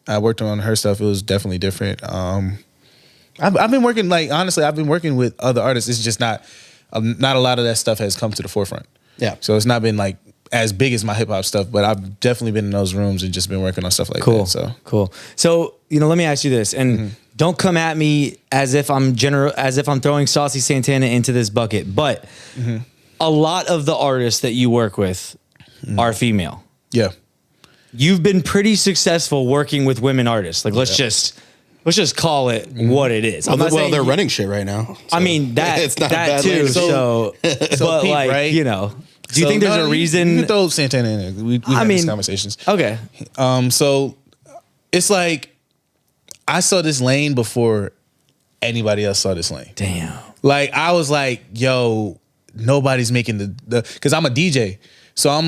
I worked on her stuff. It was definitely different. I've been working, like, honestly, I've been working with other artists. It's just not a lot of that stuff has come to the forefront. Yeah. So it's not been like as big as my hip hop stuff, but I've definitely been in those rooms and just been working on stuff like that. So cool. So, let me ask you this, and don't come at me as if I'm throwing Saucy Santana into this bucket, but a lot of the artists that you work with are female. Yeah. You've been pretty successful working with women artists. Like, let's just call it what it is. Well, they're running shit right now. So. I mean, it's not that too. So but Pete, like, right? Do you think there's a reason? You can throw Santana in there. We had these conversations. Okay. So it's like I saw this lane before anybody else saw this lane. Damn. Like, I was like, yo, nobody's making the because I'm a DJ. So I'm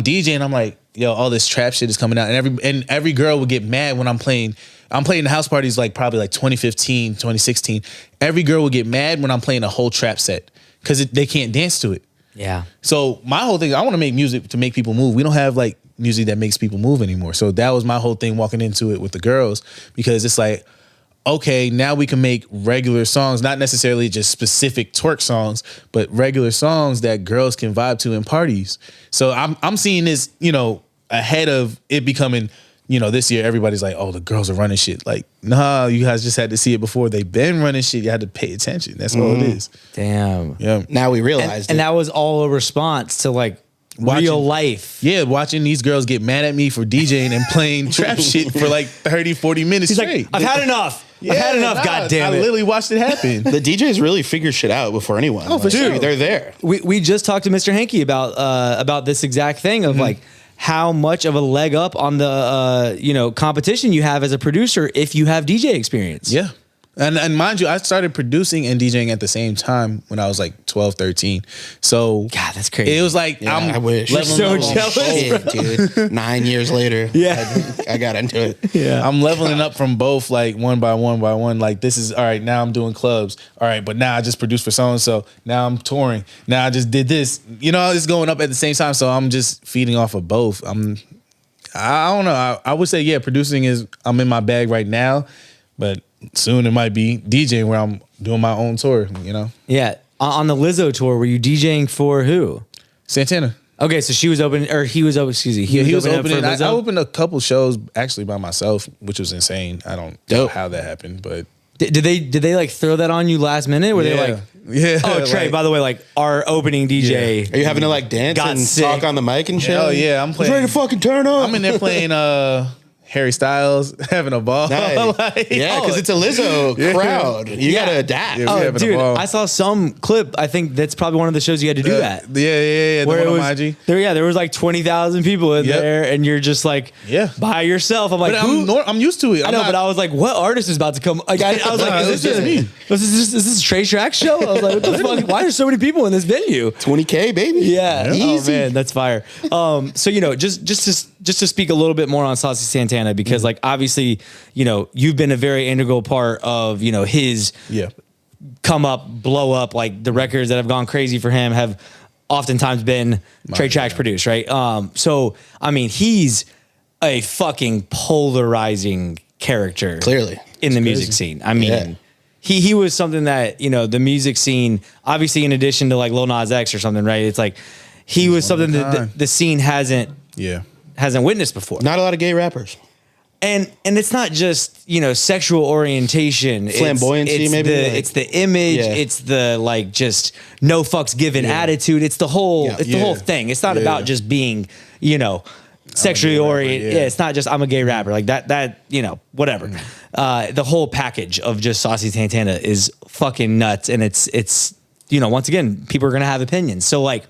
DJing. I'm like, yo, all this trap shit is coming out, and every girl would get mad when I'm playing the house parties, like probably like 2015, 2016. Every girl would get mad when I'm playing a whole trap set because they can't dance to it. Yeah. So my whole thing, I want to make music to make people move. We don't have like music that makes people move anymore. So that was my whole thing walking into it with the girls, because it's like, okay, now we can make regular songs, not necessarily just specific twerk songs, but regular songs that girls can vibe to in parties. So I'm seeing this, ahead of it becoming, this year everybody's like, oh, the girls are running shit. Like, nah, you guys just had to see it before. They've been running shit. You had to pay attention. That's all it is. Damn. Yeah. Now we realized and that was all a response to like real life. Yeah, watching these girls get mad at me for DJing and playing trap shit for like 30, 40 minutes He's straight. like, I've had enough. I've had enough, goddammit. I literally watched it happen. the DJs really figure shit out before anyone. Oh, for sure. They're there. We just talked to Mr. Hankey about this exact thing of like how much of a leg up on the competition you have as a producer if you have DJ experience. Yeah. And mind you, I started producing and DJing at the same time when I was like 12, 13. So God, that's crazy. It was like, I wish. You're so jealous, dude. 9 years later. Yeah. I got into it. Yeah. I'm leveling up from both, like one by one. Like, this is all right. Now I'm doing clubs. All right, but now I just produced for so and so. Now I'm touring. Now I just did this. It's going up at the same time. So I'm just feeding off of both. I don't know. I would say, yeah, producing I'm in my bag right now, but soon it might be DJing where I'm doing my own tour. Yeah. On the Lizzo tour, were you DJing for who? Santana. Okay, so she was opening, or he was opening. Excuse me. He was opening. Up for I Lizzo? opened a couple shows actually by myself, which was insane. I don't know how that happened, but Did they like throw that on you last minute? Were they like, oh, Trey, by the way, like our opening DJ. Are you having to like dance Got and sick. talk on the mic and shit? hell yeah, I'm playing. Ready to fucking turn up. I'm in there playing Harry Styles, having a ball. Nice. Like, Yeah, because it's a Lizzo crowd. You gotta adapt. Yeah. Oh, having a dude, ball. I saw some clip. I think that's probably one of the shows you had to do that. Yeah. Where The it one was, on IG. there was like 20,000 people in Yep. there, and you're just like by yourself. I'm like, But who? I'm used to it. I know, but I was like, what artist is about to come? Like, I was like, It was is this just me. is this a Tre Trax show? I was like, what the fuck? Why are so many people in this venue? 20K, baby. Yeah. Easy. Oh man, that's fire. So just to speak a little bit more on Saucy Santana, because like obviously, you've been a very integral part of, his come up, blow up, like the records that have gone crazy for him have oftentimes been Tre Trax produced, right? So I mean, he's a fucking polarizing character Clearly. in the music scene. I mean, he was something that, the music scene, obviously in addition to like Lil Nas X or something, right? It's like he was something that the scene hasn't witnessed before. Not a lot of gay rappers. And it's not just, sexual orientation. Flamboyancy, maybe? It's the image. Yeah. It's the like just no fucks given attitude. It's the whole the whole thing. It's not about just being, sexually oriented. Yeah, it's not just I'm a gay rapper. Like that, whatever. The whole package of just Saucy Santana is fucking nuts. And it's once again, people are gonna have opinions. So like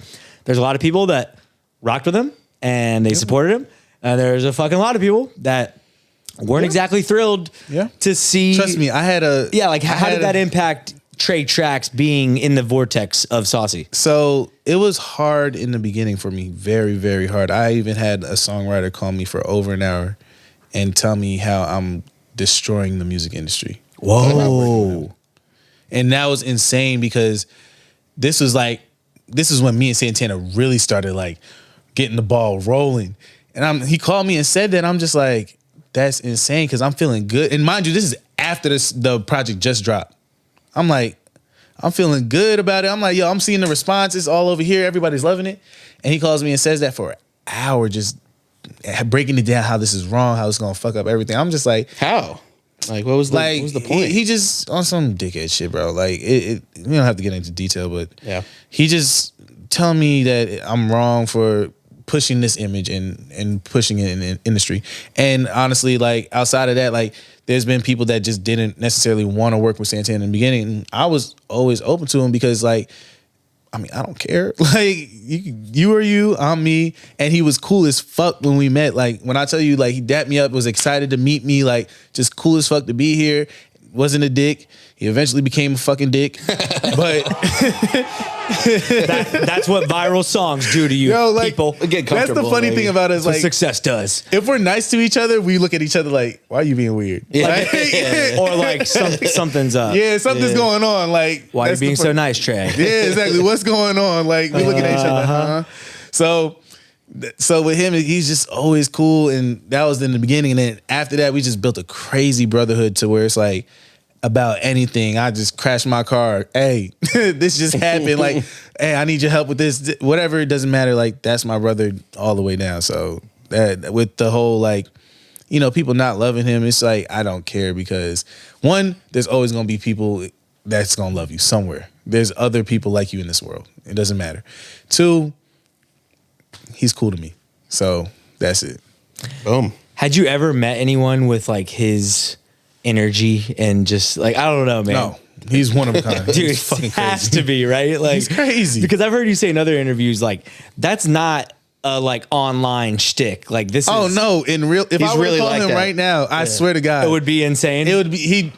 there's a lot of people that rocked with him and they supported him. There's a fucking lot of people that weren't exactly thrilled to see. Trust me, I had a how did that impact Tre Trax being in the vortex of Saucy? So it was hard in the beginning for me, very, very hard. I even had a songwriter call me for over an hour and tell me how I'm destroying the music industry. Whoa. And that was insane because this was like this is when me and Santana really started like getting the ball rolling. And he called me and said that. I'm just like, that's insane because I'm feeling good. And mind you, this is after the project just dropped. I'm like, I'm feeling good about it. I'm like, yo, I'm seeing the responses all over here. Everybody's loving it. And he calls me and says that for an hour, just breaking it down how this is wrong, how it's going to fuck up everything. I'm just like, how? Like, what was the point? He just on some dickhead shit, bro. Like, we don't have to get into detail, but yeah, he just telling me that I'm wrong for pushing this image and pushing it in the industry. And honestly, like, outside of that, like, there's been people that just didn't necessarily want to work with Santana in the beginning. And I was always open to him because, like, I mean, I don't care. Like, you are you, I'm me. And he was cool as fuck when we met. Like, when I tell you, like, he dapped me up, was excited to meet me, like, just cool as fuck to be here. Wasn't a dick. He eventually became a fucking dick. But that's what viral songs do to you, people. Get that's the funny thing about us. Like, success does. If we're nice to each other, we look at each other like, why are you being weird? Yeah. Like, or like something's up. Yeah, something's going on. Like, why are you being so nice, Trey? Yeah, exactly. What's going on? Like, we looking at each other. So with him, he's just always cool, and that was in the beginning. And then after that, we just built a crazy brotherhood to where it's like, about anything, I just crashed my car. Hey, this just happened. Like, hey, I need your help with this. Whatever, it doesn't matter. Like, that's my brother all the way down. So that with the whole, like, you know, people not loving him, it's like, I don't care because, one, there's always going to be people that's going to love you somewhere. There's other people like you in this world. It doesn't matter. Two, he's cool to me. So that's it. Boom. Had you ever met anyone with like his energy and just like, I don't know, man. No, he's one of a kind. Dude, he's it has to be, right? Like, he's crazy. Because I've heard you say in other interviews, like, that's not a like online shtick. Like, this oh, is... no, in real, if I were really to call like him that. right now, I swear to God. It would be insane. It would be,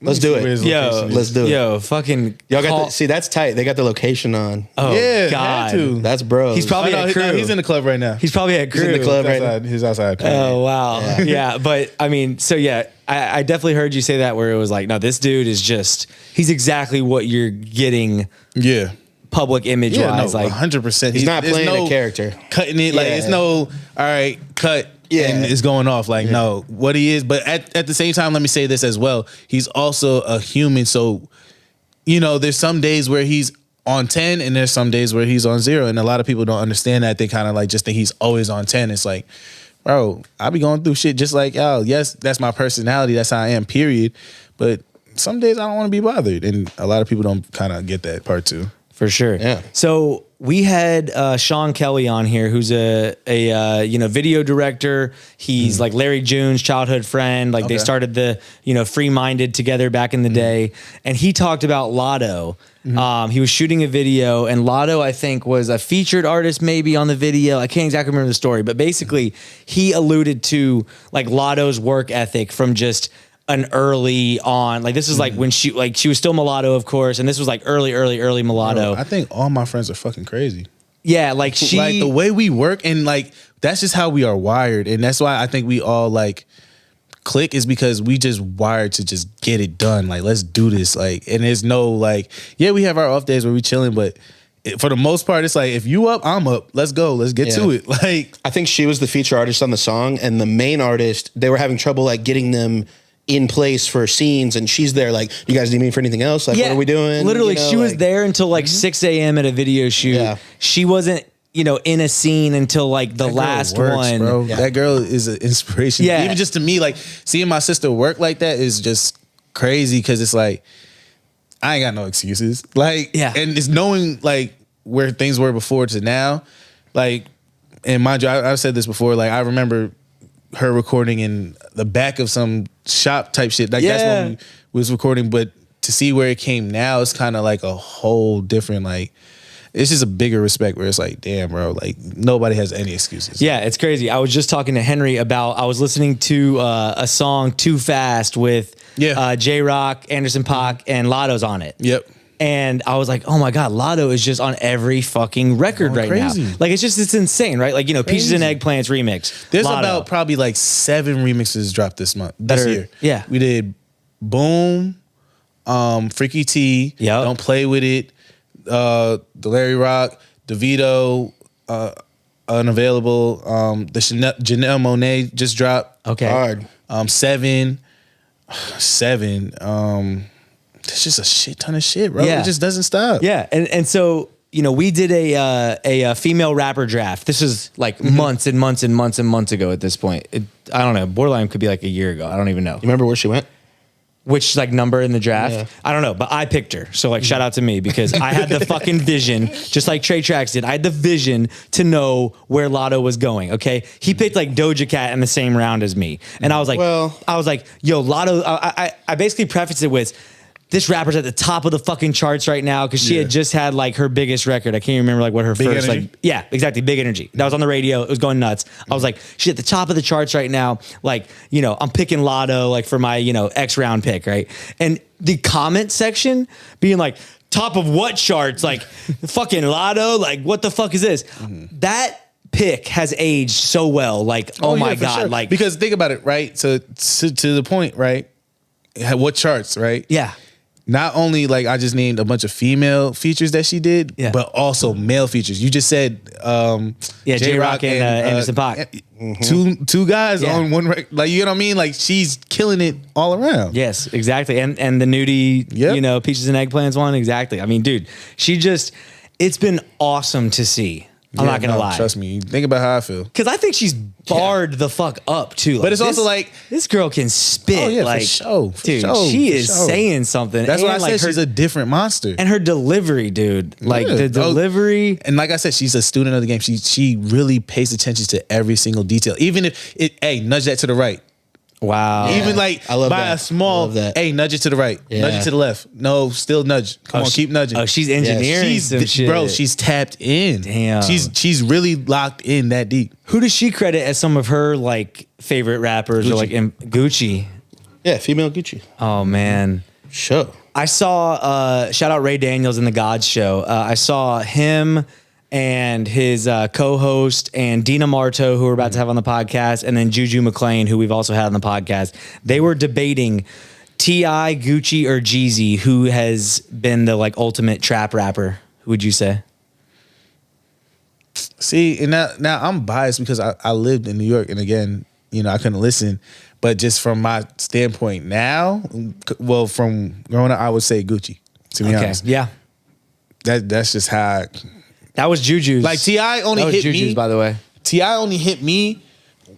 Let's do it. Yo, Let's do it. Yo, fucking... Y'all got see, that's tight. They got the location on. Oh, yeah, God. had to. That's bros. He's probably at crew. He's in the club right now. He's probably at crew. in the club right now. outside. He's outside. Oh, wow. Yeah. But I mean, so yeah, I definitely heard you say that where it was like, no, this dude is just, he's exactly what you're getting. Yeah. Public image wise. No, like 100%. He's not playing a character. Cutting it. Like, it's no, all right, cut. Yeah. And it's going off. Like, no, what he is. But at the same time, let me say this as well. He's also a human. So, you know, there's some days where he's on 10 and there's some days where he's on 0. And a lot of people don't understand that. They kind of like just think he's always on 10. It's like, bro, I be going through shit just like y'all. Yes, that's my personality. That's how I am, period. But some days I don't want to be bothered. And a lot of people don't kind of get that part too. For sure. Yeah. So we had Sean Kelly on here, who's a video director. He's like Larry June's childhood friend. Like they started the Free Minded together back in the day, and he talked about Latto. He was shooting a video, and Latto, I think, was a featured artist maybe on the video. I can't exactly remember the story, but basically he alluded to like Latto's work ethic from just an early on, like this is like when she was still mulatto, of course, and this was like early mulatto. Bro, I think all my friends are fucking crazy. Yeah, like like the way we work, and like that's just how we are wired, and that's why I think we all like click is because we just wired to just get it done. Like, let's do this. Like, and there's no like, yeah, we have our off days where we chilling, but for the most part, it's like if you up, I'm up. Let's go. Let's get to it. Like, I think she was the feature artist on the song, and the main artist, they were having trouble like getting them in place for scenes, and she's there like, you guys need me for anything else? Like, what are we doing? Literally, she was there until like 6 a.m. at a video shoot. Yeah. She wasn't, in a scene until like the last one. Bro. Yeah. That girl is an inspiration. Yeah. Even just to me, like seeing my sister work like that is just crazy because it's like, I ain't got no excuses. Like, and it's knowing like where things were before to now. Like, and mind you, I've said this before, like I remember her recording in the back of some shop type shit. Like that's when we was recording, but to see where it came now, it's kind of like a whole different, like, it's just a bigger respect where it's like, damn, bro, like nobody has any excuses. Yeah, it's crazy. I was just talking to Henry I was listening to a song Too Fast with J-Rock, Anderson .Paak, and Latto's on it. Yep. And I was like, oh my God, Latto is just on every fucking record right crazy. now. Like, it's insane, right? Like, Peaches and Eggplants remix. There's Latto. about probably like 7 remixes dropped this year. Yeah. We did Boom, Freaky T, Don't Play With It, the Larry Rock, DeVito, Unavailable. The Janelle Monáe just dropped. Okay. Hard. Seven. There's just a shit ton of shit, bro. Yeah. It just doesn't stop. Yeah, and so we did a female rapper draft. This was like months and months and months and months ago. At this point, I don't know. Borderline could be like a year ago. I don't even know. You remember where she went? Which like number in the draft? Yeah. I don't know, but I picked her. So like shout out to me because I had the fucking vision, just like Tre Trax did. I had the vision to know where Latto was going. Okay. He picked like Doja Cat in the same round as me. And I was like, yo, Latto, I basically prefaced it with this rapper's at the top of the fucking charts right now because she had just had like her biggest record. I can't remember like what her first Energy? like. Yeah, exactly. Big Energy. That was on the radio. It was going nuts. I was like, she's at the top of the charts right now. Like, I'm picking Latto like for my, X round pick, right? And the comment section being like, top of what charts? Like, fucking Latto? Like, what the fuck is this? That pick has aged so well. Like, oh my God. Sure. Like, because think about it, right? So to the point, right? What charts, right? yeah. Not only like I just named a bunch of female features that she did, but also male features. You just said J-Rock and Anderson .Paak. Two guys on one record. Like, you know what I mean? Like, she's killing it all around. Yes, exactly. And the nudie, peaches and eggplants one, exactly. I mean, dude, it's been awesome to see. I'm not gonna lie. Trust me. Think about how I feel. Because I think she's barred the fuck up too. Like, but it's also like this girl can spit. Oh, yeah, like, for sure, dude, she is saying something. That's why I like said she's a different monster. And her delivery, dude. Like the delivery. And like I said, she's a student of the game. She really pays attention to every single detail. Even if nudge that to the right. Wow. Even like I love by that. a small, hey, nudge it to the right, nudge it to the left. No, still nudge. Come on, keep nudging. Oh, she's engineering some shit. Bro, she's tapped in. Damn. She's really locked in that deep. Who does she credit as some of her like favorite rappers Gucci. or like Gucci? Yeah, female Gucci. Oh man. Sure. I saw shout out Ray Daniels in the Gods show. I saw him and his co-host and Dina Marto, who we're about to have on the podcast, and then Juju McClain, who we've also had on the podcast. They were debating T.I., Gucci, or Jeezy, who has been the like ultimate trap rapper. Who would you say? See, and now I'm biased because I lived in New York, and again, I couldn't listen. But just from my standpoint now, well, from growing up, I would say Gucci, to be honest. Yeah. That's just how that was Juju's. Like T.I. only hit Juju's, me, by the way. T.I. only hit me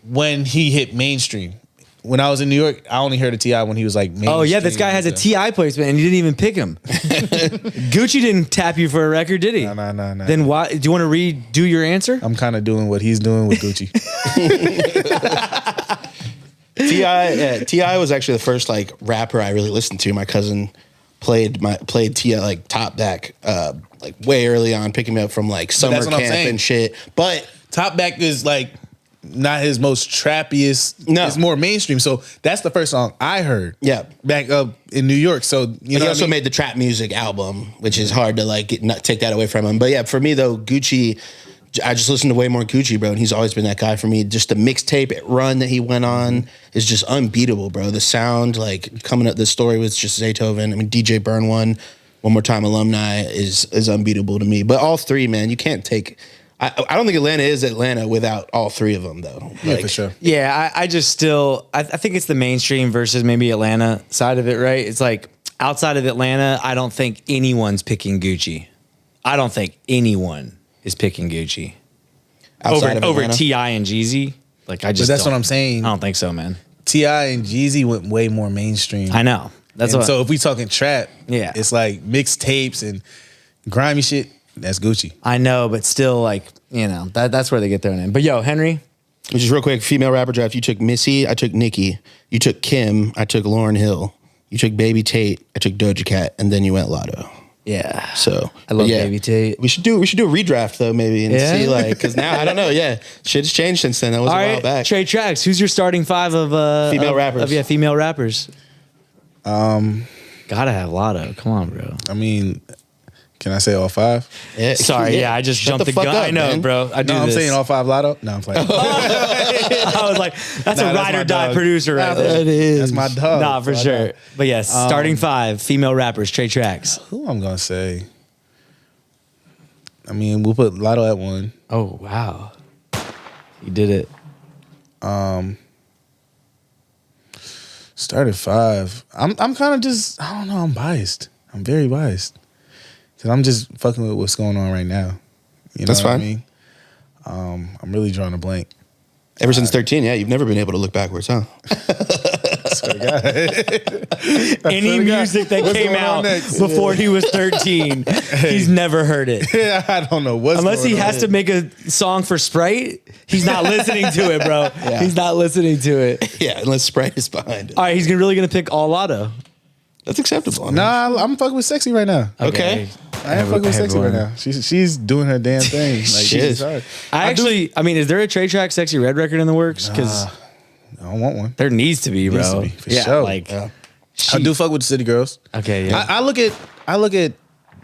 when he hit mainstream. When I was in New York, I only heard of T.I. when he was like mainstream. Oh yeah, this guy has a T.I. placement and you didn't even pick him. Gucci didn't tap you for a record, did he? No. Then why? Do you want to redo your answer? I'm kind of doing what he's doing with Gucci. T.I. was actually the first like rapper I really listened to. My cousin played T.I. like top back like way early on, picking me up from like summer camp and shit. But Top Back is like not his most trappiest. No, it's more mainstream. So that's the first song I heard. Yeah, back up in New York. So he also made the trap music album, which is hard to like not take that away from him. But yeah, for me though, Gucci, I just listened to way more Gucci, bro, and he's always been that guy for me. Just the mixtape run that he went on is just unbeatable, bro. The sound, like coming up, the story with just Zaytoven. I mean, DJ Burn One More Time alumni is unbeatable to me. But all three, man, you can't take. I don't think Atlanta is Atlanta without all three of them, though. Yeah, for sure. Yeah, I just still I think it's the mainstream versus maybe Atlanta side of it, right? It's like outside of Atlanta, I don't think anyone's picking Gucci. I don't think anyone is picking Gucci over T.I. and Jeezy. Like I just. But that's what I'm saying. I don't think so, man. T.I. and Jeezy went way more mainstream. I know. So if we talking trap, yeah, it's like mixtapes and grimy shit. That's Gucci. I know, but still, like that's where they get their name. But yo, Henry, which is real quick, female rapper draft. You took Missy, I took Nicki. You took Kim, I took Lauryn Hill. You took Baby Tate, I took Doja Cat, and then you went Latto. Yeah. So I love Baby Tate. We should do a redraft though, maybe, and see like because now I don't know. Yeah, shit's changed since then. That was a while back. Tre Trax, who's your starting five of female rappers? Female rappers. Gotta have Latto. Come on, bro. I mean, can I say all five? Yeah. Sorry, I just jumped the gun. I know, man. Bro. I'm saying all five Latto. No, I'm playing. I was like, that's a ride or die producer right there. That is. That's my dog. Nah, for sure. But yes, starting five female rappers, Tre Trax. Who I'm gonna say? I mean, we'll put Latto at 1. Oh wow, you did it. Start at 5. I'm kind of just, I don't know, I'm biased. I'm very biased. Because I'm just fucking with what's going on right now. You know That's what fine. I mean? I'm really drawing a blank. Ever since 13, yeah, you've never been able to look backwards, huh? Swear to God. Any music that What's came going on out next? before he was 13, he's never heard it. Yeah, I don't know what's Unless going he on. has to make a song for Sprite, he's not listening to it, bro. Yeah. He's not listening to it. Yeah, unless Sprite is behind it. All right, he's really gonna pick all Latto. That's acceptable. I mean. Nah, I'm fucking with Sexy right now. Okay. I am fucking with Sexy right now. She's doing her damn thing. Like, She she's is. hard. I mean, is there a Tre Trax Sexy Red record in the works? Because I don't want one. there needs to be, bro. Needs to be, for sure. Like, Yeah. I do fuck with the City Girls. Okay, yeah. I look at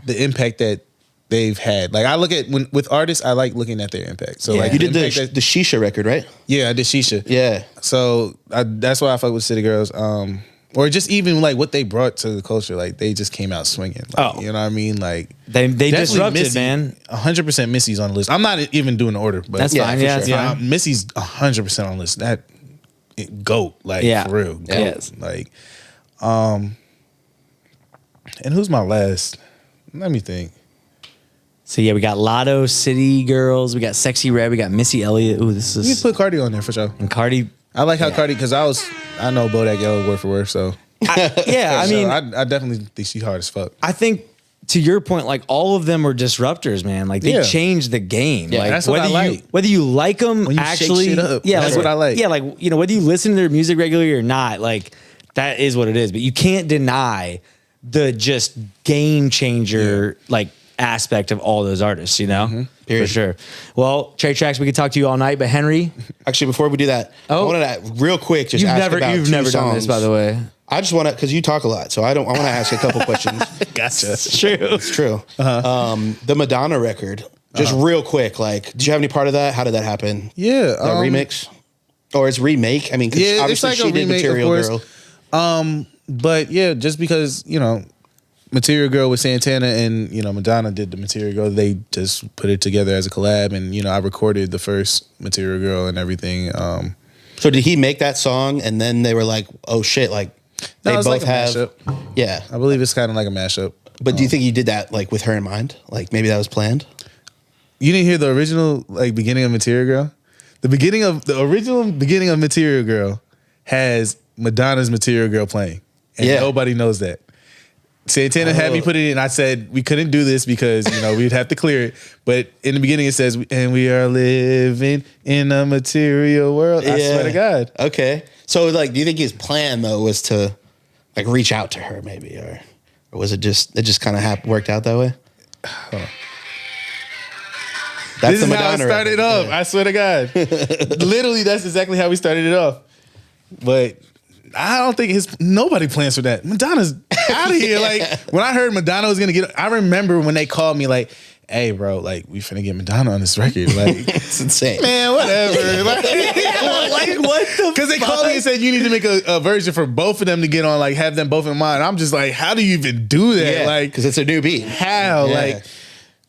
the impact that they've had. Like I look at with artists, I like looking at their impact. So Yeah. like You did impact that- the Shisha record, right? yeah, I did Shisha. Yeah. So that's why I fuck with City Girls. Or just even like what they brought to the culture. Like they just came out swinging. Like, you know what I mean? Like they definitely disrupted, Missy, man. 100% Missy's on the list. I'm not even doing the order, but That's Yeah, fine. for Yeah, sure. that's yeah, fine. Missy's 100% on the list. That GOAT, like Yeah. for real. GOAT. Yes. Like, and who's my last? Let me think. So yeah, we got Latto, City Girls, we got Sexy Red, we got Missy Elliott. Ooh, this You is put Cardi on there for sure. and Cardi. I like how Cardi, because I know Bodak Yellow word for word, so. Yeah, I So mean, I definitely think she hard as fuck. I think to your point, like all of them were disruptors, man. Like they Yeah. changed the game. Yeah, like that's what I like. whether you like them, When you shake actually, shit up, yeah, that's like, what I like. Yeah, like whether you listen to their music regularly or not, like that is what it is. But you can't deny the just game changer like aspect of all those artists. You know, for Period. sure. Well, Tre Trax, we could talk to you all night, but Henry, Actually, before we do that, I wanted to real quick just ask about you've two never done this, songs. by the way. I just want to, because you talk a lot, so I want to ask a couple questions. Gotcha. It's true. It's true. The Madonna record, just real quick, like, did you have any part of that? How did that happen? Yeah. That remix? Or it's remake? I mean, 'cause Yeah, obviously it's she like a did remake, of Material course. Girl. But yeah, just because, Material Girl with Santana and, Madonna did the Material Girl, they just put it together as a collab. And, I recorded the first Material Girl and everything. So did he make that song and then they were like, oh shit, like, No, they it's both like a have. mashup. Yeah. I believe it's kind of like a mashup. But do you think he did that like with her in mind? Like maybe that was planned? You didn't hear the original beginning of Material Girl? The original beginning of Material Girl has Madonna's Material Girl playing. And Yeah. nobody knows that. Santana had me put it in. I said we couldn't do this because we'd have to clear it. But in the beginning it says, "And we are living in a material world." I swear to God. Okay. So like, do you think his plan though was to like reach out to her maybe, or was it just kind of worked out that way? This is how it started off. I swear to God. Literally, that's exactly how we started it off. But I don't think nobody plans for that. Madonna's out of here. Like when I heard Madonna was gonna get, I remember when they called me like, "Hey, bro, like we finna get Madonna on this record." Like It's insane. man, whatever. Like what the? because they called me and said you need to make a version for both of them to get on, like have them both in mind. I'm just like, how do you even do that? Yeah, Like, because it's a new beat. how? Yeah. Like,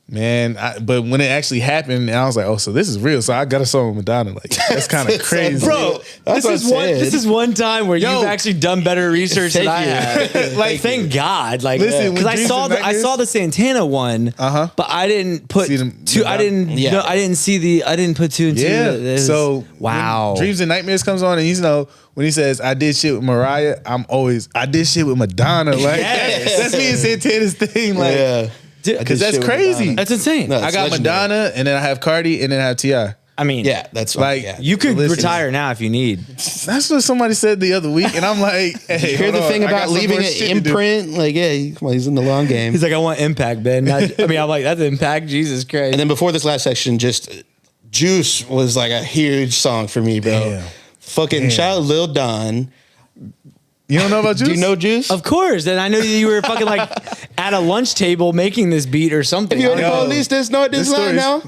man, but when it actually happened, I was like, oh, so this is real. So I got a song with Madonna. Like, that's kind of crazy. Bro, That's what I this said. is one time where Yo. you've actually done better research than I Thank you. have. Like, thank God. Like, Listen, because when I Dreams saw and I Nightmares- saw the Santana one, but I didn't put See them- two. I didn't. Yeah. No, I didn't see the. I didn't put two and two. Yeah. This- So wow. when Dreams and Nightmares comes on, and when he says I did shit with Mariah, I did shit with Madonna. Like Yes. that's me and Santana's thing. Like, Yeah. because that's shit with crazy. Madonna. That's insane. No, I got legendary. Madonna, and then I have Cardi, and then I have Ti. I mean, Yeah, that's Like, yeah. you could Listen. retire now if you need. That's what somebody said the other week, and I'm like, hey, Hear hold the on, thing I got about some leaving more an shit to do. imprint? Like, yeah, come on, he's in the long game. He's like, I want impact, man. I mean, I'm like, that's impact. Jesus Christ. And then before this last section, just Juice was like a huge song for me, bro. Damn. Fucking shout out Lil Don. You don't know about Juice? Do you know Juice? Of course. And I knew that you were fucking like at a lunch table making this beat or something. You heard the Yo, police this line now?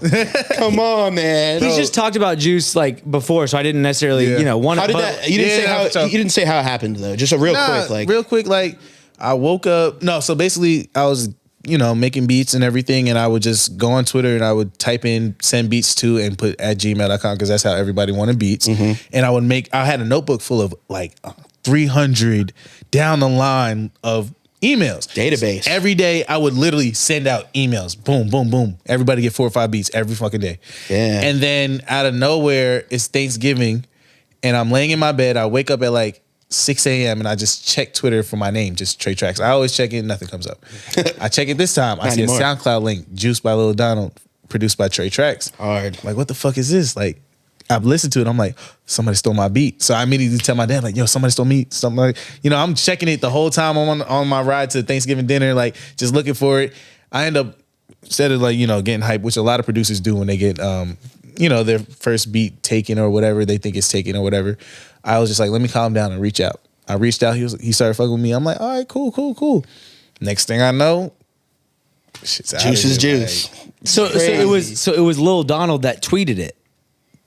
Come on, man. He's just talked about Juice like before, so I didn't necessarily, Yeah. want How to. did that? You didn't Yeah, say how. so- You didn't say how it happened though. Just a real quick, like real quick, like I woke up. No, so basically, I was making beats and everything, and I would just go on Twitter and I would type in send beats to and put at gmail.com because that's how everybody wanted beats. And I had a notebook full of like 300 down the line of emails. Database. Every day I would literally send out emails. Boom, boom, boom. Everybody get 4 or 5 beats every fucking day. Yeah. And then out of nowhere, it's Thanksgiving and I'm laying in my bed. I wake up at like 6 a.m. and I just check Twitter for my name, just Tre Trax. I always check it, nothing comes up. I check it this time. I see a SoundCloud link, Juice by Lil Donald, produced by Tre Trax. Hard. Like, what the fuck is this? Like, I've listened to it. I'm like, somebody stole my beat. So I immediately tell my dad, like, yo, somebody stole me. Something like, I'm checking it the whole time I'm on my ride to Thanksgiving dinner, like just looking for it. I end up, instead of like, getting hyped, which a lot of producers do when they get, their first beat taken or whatever, they think it's taken or whatever. I was just like, let me calm down and reach out. I reached out. He started fucking with me. I'm like, all right, cool. Next thing I know, shit's out Juice is here, juice. like, So it was Lil Donald that tweeted it.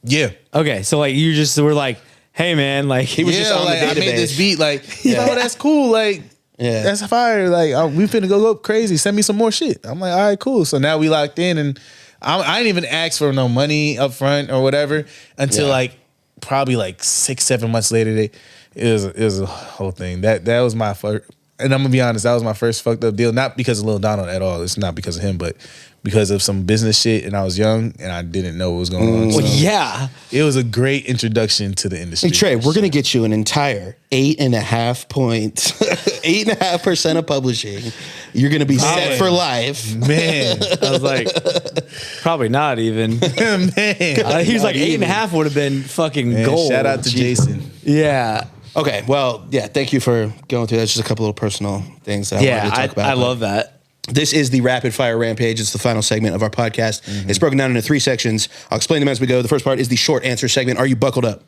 yeah. Okay, so like you just were like, hey man, like He was just on the database. I made this beat, like, that's cool, like, that's fire, like, we finna go crazy. Send me some more shit. I'm like, all right, cool. So now we locked in, and I didn't even ask for no money up front or whatever until like probably like 6-7 months later. It was a whole thing. That was my first, and I'm gonna be honest, that was my first fucked up deal. Not because of Lil Donald at all. It's not because of him, but because of some business shit, and I was young and I didn't know what was going on. Well, So yeah. it was a great introduction to the industry. Hey, Tre, we're going to get you an entire 8.5 points, 8.5% of publishing. You're going to be set for life. Man, I was like, probably not even. man. He was like 8.5 would have been fucking Man, gold. shout out to Jason. Yeah. Okay, well, yeah, thank you for going through that. Just a couple of personal things that I wanted to talk about. I love that. This is the Rapid Fire Rampage. It's the final segment of our podcast. It's broken down into 3 sections. I'll explain them as we go. The first part is the short answer segment. Are you buckled up?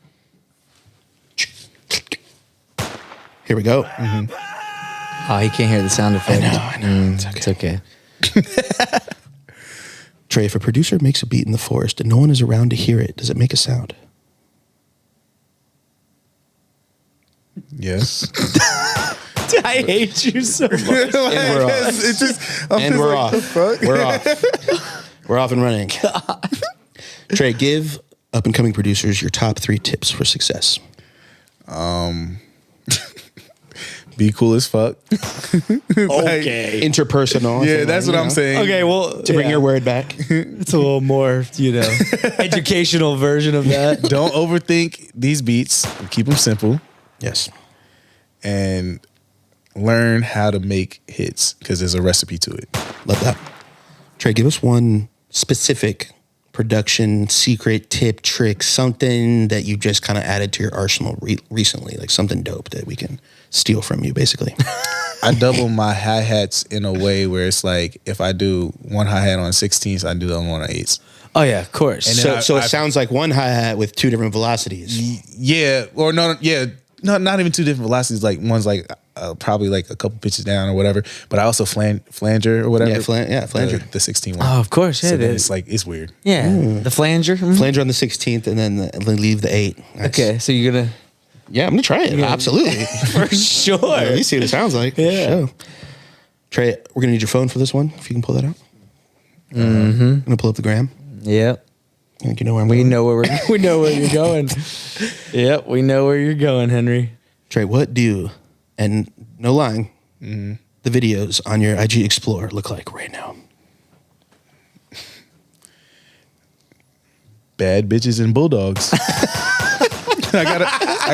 Here we go. Oh, he can't hear the sound effect. I know. It's okay. Tre, if a producer makes a beat in the forest and no one is around to hear it, does it make a sound? Yes. I hate you so much. And we're off. It's just, And we're like, off. the fuck? We're off. We're off and running. Tre, give up-and-coming producers your top 3 tips for success. Be cool as fuck. Okay. Interpersonal. Yeah, that's what I'm saying. Okay, well, To bring your word back. it's a little more, educational version of that. Don't overthink these beats. Keep them simple Yes. and learn how to make hits because there's a recipe to it. Love that. Tre, give us one specific production secret tip, trick, something that you just kind of added to your arsenal recently, like something dope that we can steal from you, basically. I double my hi-hats in a way where it's like if I do one hi-hat on 16ths, I do the other one on 8s. Oh, yeah, of course. And then So it sounds like one hi-hat with 2 different velocities. Yeah, or no, not even 2 different velocities. Like one's like probably like a couple pitches down or whatever. But I also flanger or whatever. Yeah, flanger. The 16 one. Oh, of course, yeah, So it then is. it's like it's weird. Yeah, the flanger. Flanger on the 16th and then leave the 8. Nice. Okay, so you're gonna Yeah, I'm going to try it. Absolutely. for sure. Let me see what it sounds like. Yeah. Sure. Tre, we're going to need your phone for this one, if you can pull that out. I'm going to pull up the gram. Yep. I think you know where I'm We going. know where we know where you're going. Yep, we know where you're going, Henry. Tre, what do, and no lying, the videos on your IG Explorer look like right now? Bad bitches and bulldogs. I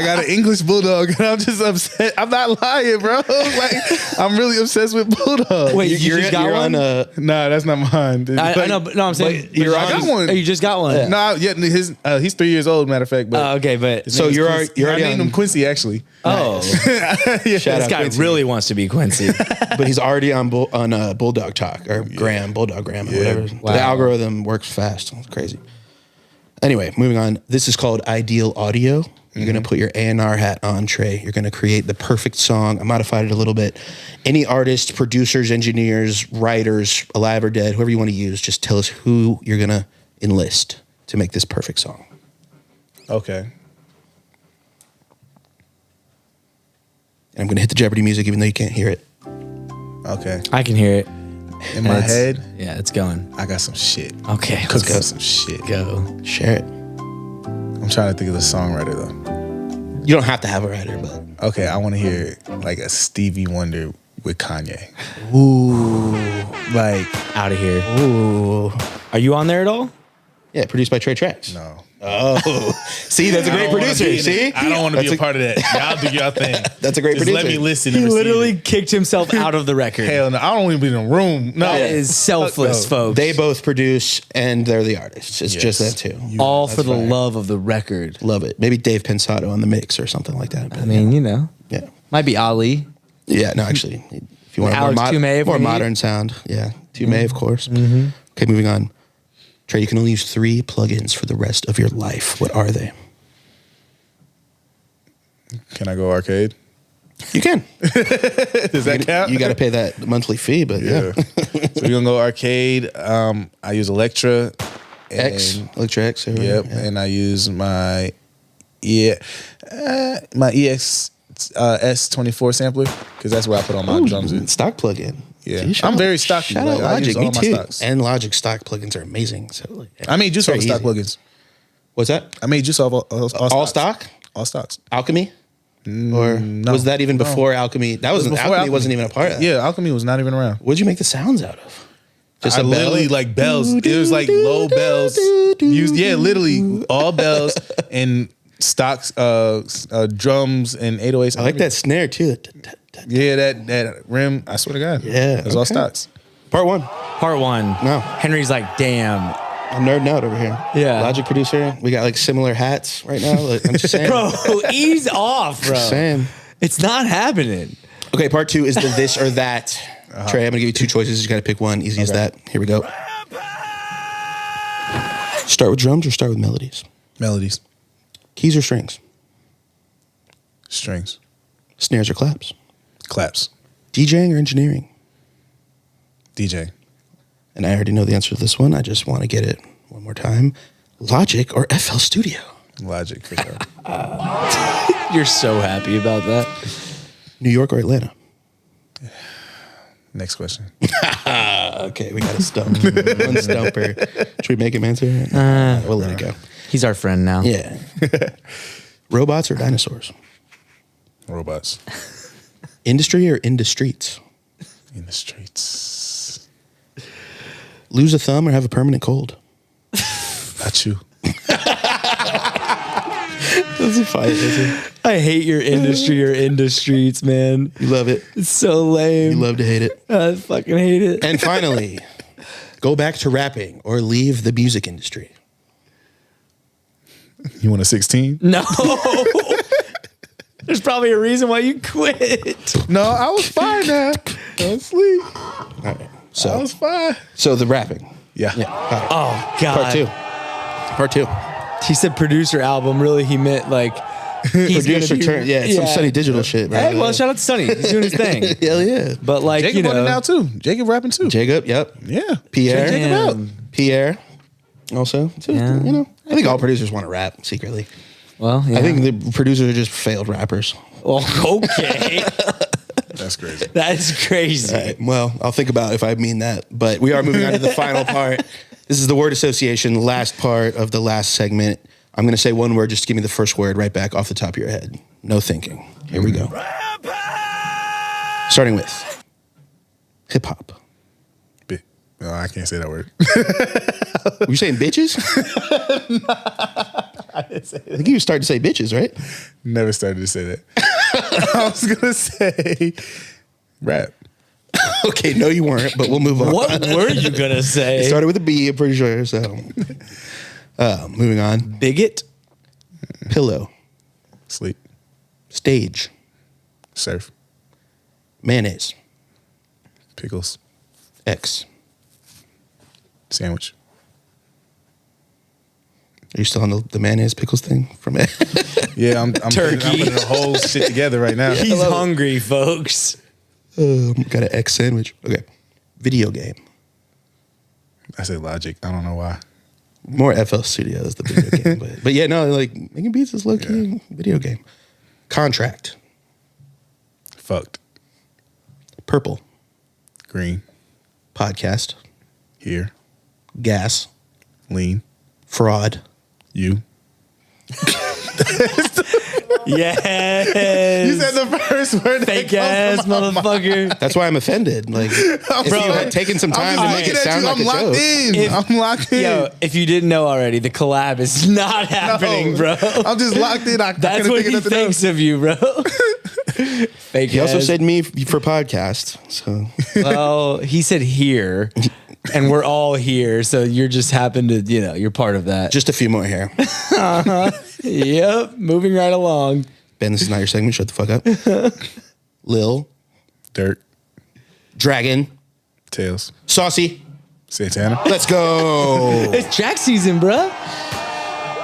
got an English bulldog, and I'm just upset. I'm not lying, bro. Like I'm really obsessed with bulldogs. Wait, you just got one? Nah, that's not mine. I know, but no, I'm saying but you're I got one. Oh, you just got one. No, yeah, he's 3 years old. Matter of fact, but Okay, but So you're I already named on, him Quincy actually. oh, Yeah. Shout this out guy Quincy. really wants to be Quincy. but he's already on Bulldog Talk or Gram, Bulldog Gram, or whatever. Wow. The algorithm works fast. It's crazy. Anyway, moving on. This is called Ideal Audio. You're going to put your A&R hat on, Tre. You're going to create the perfect song. I modified it a little bit. Any artists, producers, engineers, writers, alive or dead, whoever you want to use, just tell us who you're going to enlist to make this perfect song. Okay. And I'm going to hit the Jeopardy music even though you can't hear it. Okay. I can hear it. in my head. Yeah, it's going. I got some shit. Okay, Let's go. Some shit. Go. Share it. I'm trying to think of the songwriter though. You don't have to have a writer, but Okay, I want to hear like a Stevie Wonder with Kanye. Ooh, Like, out of here. ooh, Are you on there at all? yeah, produced by Tre Trax. no. Oh, see, that's a I great don't wanna producer. be in See, it. I don't want to be a part of that. Y'all do y'all thing. That's a great Just producer. let me listen. He and receive literally it. kicked himself out of the record. Hell no. I don't even be in the room. No. That is selfless, Fuck no. folks. They both produce and they're the artists. It's just Yes. that too. all for the fire. love of the record. Love it. Maybe Dave Pensato on the mix or something like that. But, I mean, you know, yeah, might be Ali. yeah. No, actually, if you want a Alex Toomey, if more we need- modern sound, yeah, Toomey, of course. Okay, moving on. Trey, you can only use 3 plugins for the rest of your life. What are they? Can I go arcade? You can. Does that count? You got to pay that monthly fee, but yeah. Yeah. So we're gonna go arcade. I use Electra. X, Electra X. Or, Yep. yeah. And I use my my EX S24 sampler because that's where I put all my drums in. Stock plugin. Yeah. See, shout I'm out- very stocky. Shout out Like, I use Logic. Me all my too. stocks. And Logic stock plugins are amazing. So like, I made juice very off of stock easy. plugins. What's that? I made juice off all All stocks. stock? All stocks. Alchemy? Or no. was that even before Alchemy? That was It was Alchemy, before wasn't even a part of that. Yeah, Alchemy was not even around. What'd you make the sounds out of? Just I a bell? literally like bells. It was like low bells. Used literally all bells and stocks, drums and 808s. I like that snare too. Yeah, that rim. I swear to God. Yeah, it was all okay. stocks. Part 1. Part 1. No. Henry's like, damn. I'm nerding out over here. Yeah. Logic producer. We got like similar hats right now. Like, I'm just saying. Bro, ease off, bro. Saying. It's not happening. Okay, part 2 is the this or that. Trey, I'm gonna give you 2 choices. You gotta pick one. Easy as that. Here we go. Start with drums or start with melodies? Melodies, Keys or strings? strings, Snares or claps? claps, DJing or engineering? DJ, And I already know the answer to this one. I just want to get it one more time. Logic or FL Studio? Logic for sure. Oh. You're so happy about that. New York or Atlanta? Next question. Okay, we got a stump. One stumper. Should we make him answer? We'll let it go. He's our friend now. Yeah. Robots or dinosaurs? Robots Industry or industries? in the streets. Lose a thumb or have a permanent cold? Not you. That's a fight, isn't I hate your industry or industries, man. You love it. It's so lame. You love to hate it. I fucking hate it. And finally, go back to rapping or leave the music industry. You want a 16? No. There's probably a reason why you quit. No, I was fine now. Don't sleep. All right. I So, was fine. so the rapping. Yeah. Oh, God. Part 2. Part 2. He said producer album. Really, he meant like he's Producer gonna be, turn. Yeah, it's some Sunny Digital shit, bro. Hey, well, shout out to Sonny. He's doing his thing. Hell yeah. But like, Jacob you on it know, now too. Jacob rapping too. Jacob, yep. Yeah. Pierre. Check Jacob out. Pierre. Also, so, Yeah. you know, I think all producers want to rap secretly. well, yeah. I think the producers are just failed rappers. Well, okay. That's crazy. That's crazy. All right. Well, I'll think about if I mean that. But we are moving on to the final part. This is the word association, last part of the last segment. I'm going to say one word. Just give me the first word right back off the top of your head. No thinking. Here we go. Starting with hip hop. No, I can't say that word. Were you saying bitches? I think you were starting to say bitches, right? Never started to say that. I was gonna say rap. Okay, no, you weren't, but we'll move on. What were you gonna It say? started with a B, I'm pretty sure. So, moving on. Bigot? Pillow, Sleep. stage, Surf. mayonnaise, Pickles. X. Sandwich. Are you still on the mayonnaise pickles thing from it? Yeah, I'm Turkey. putting the whole shit together right now. He's hungry, folks. Got an X sandwich. Okay. Video game. I say Logic. I don't know why. More FL Studio is the video game. But yeah, no, like making beats is low key video game. Contract. Fucked. Purple. Green. podcast, Here. gas, Lean. fraud. You. Yes. You said the first word. Fake ass motherfucker. That's why I'm offended. Like, if you had taken some time to make it sound like I'm a locked joke. in. I'm locked in. Yo, if you didn't know already, the collab is not happening, bro. I'm just locked in. That's what he thinks of you, bro. Fake He also ass. said me for podcast. So Well, he said here, and we're all here, so you're just happen to, you're part of that. just a few more here. Yep, moving right along. Ben, this is not your segment. Shut the fuck up. Lil, Dirt. Dragon, Tails. Saucy. Santana. Let's go. It's track season, bro.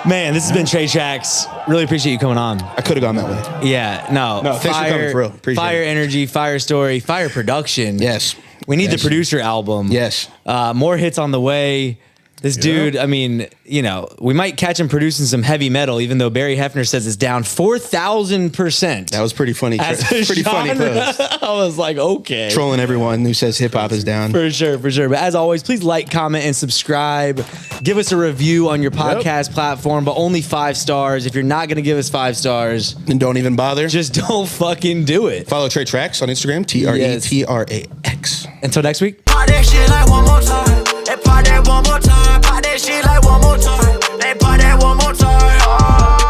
Man, this has been Tre Trax. Really appreciate you coming on. I could have gone that way. Yeah, no. Thanks for coming, for real. Appreciate fire it. energy, fire story, fire production. Yes. We need Yes. the producer album. Yes. More hits on the way. This dude, I mean, we might catch him producing some heavy metal, even though Barry Hefner says it's down 4,000%. That was pretty funny. As a Pretty funny genre. post. I was like, okay. Trolling everyone who says hip hop is down. For sure. But as always, please like, comment, and subscribe. Give us a review on your podcast platform, but only 5 stars. If you're not going to give us 5 stars, And don't even bother. just don't fucking do it. Follow Tre Trax on Instagram. TRETRAX. Until next week. Pop that shit like one more time. They pop that one more time. Pop that shit like one more time. They pop that one more time. Oh.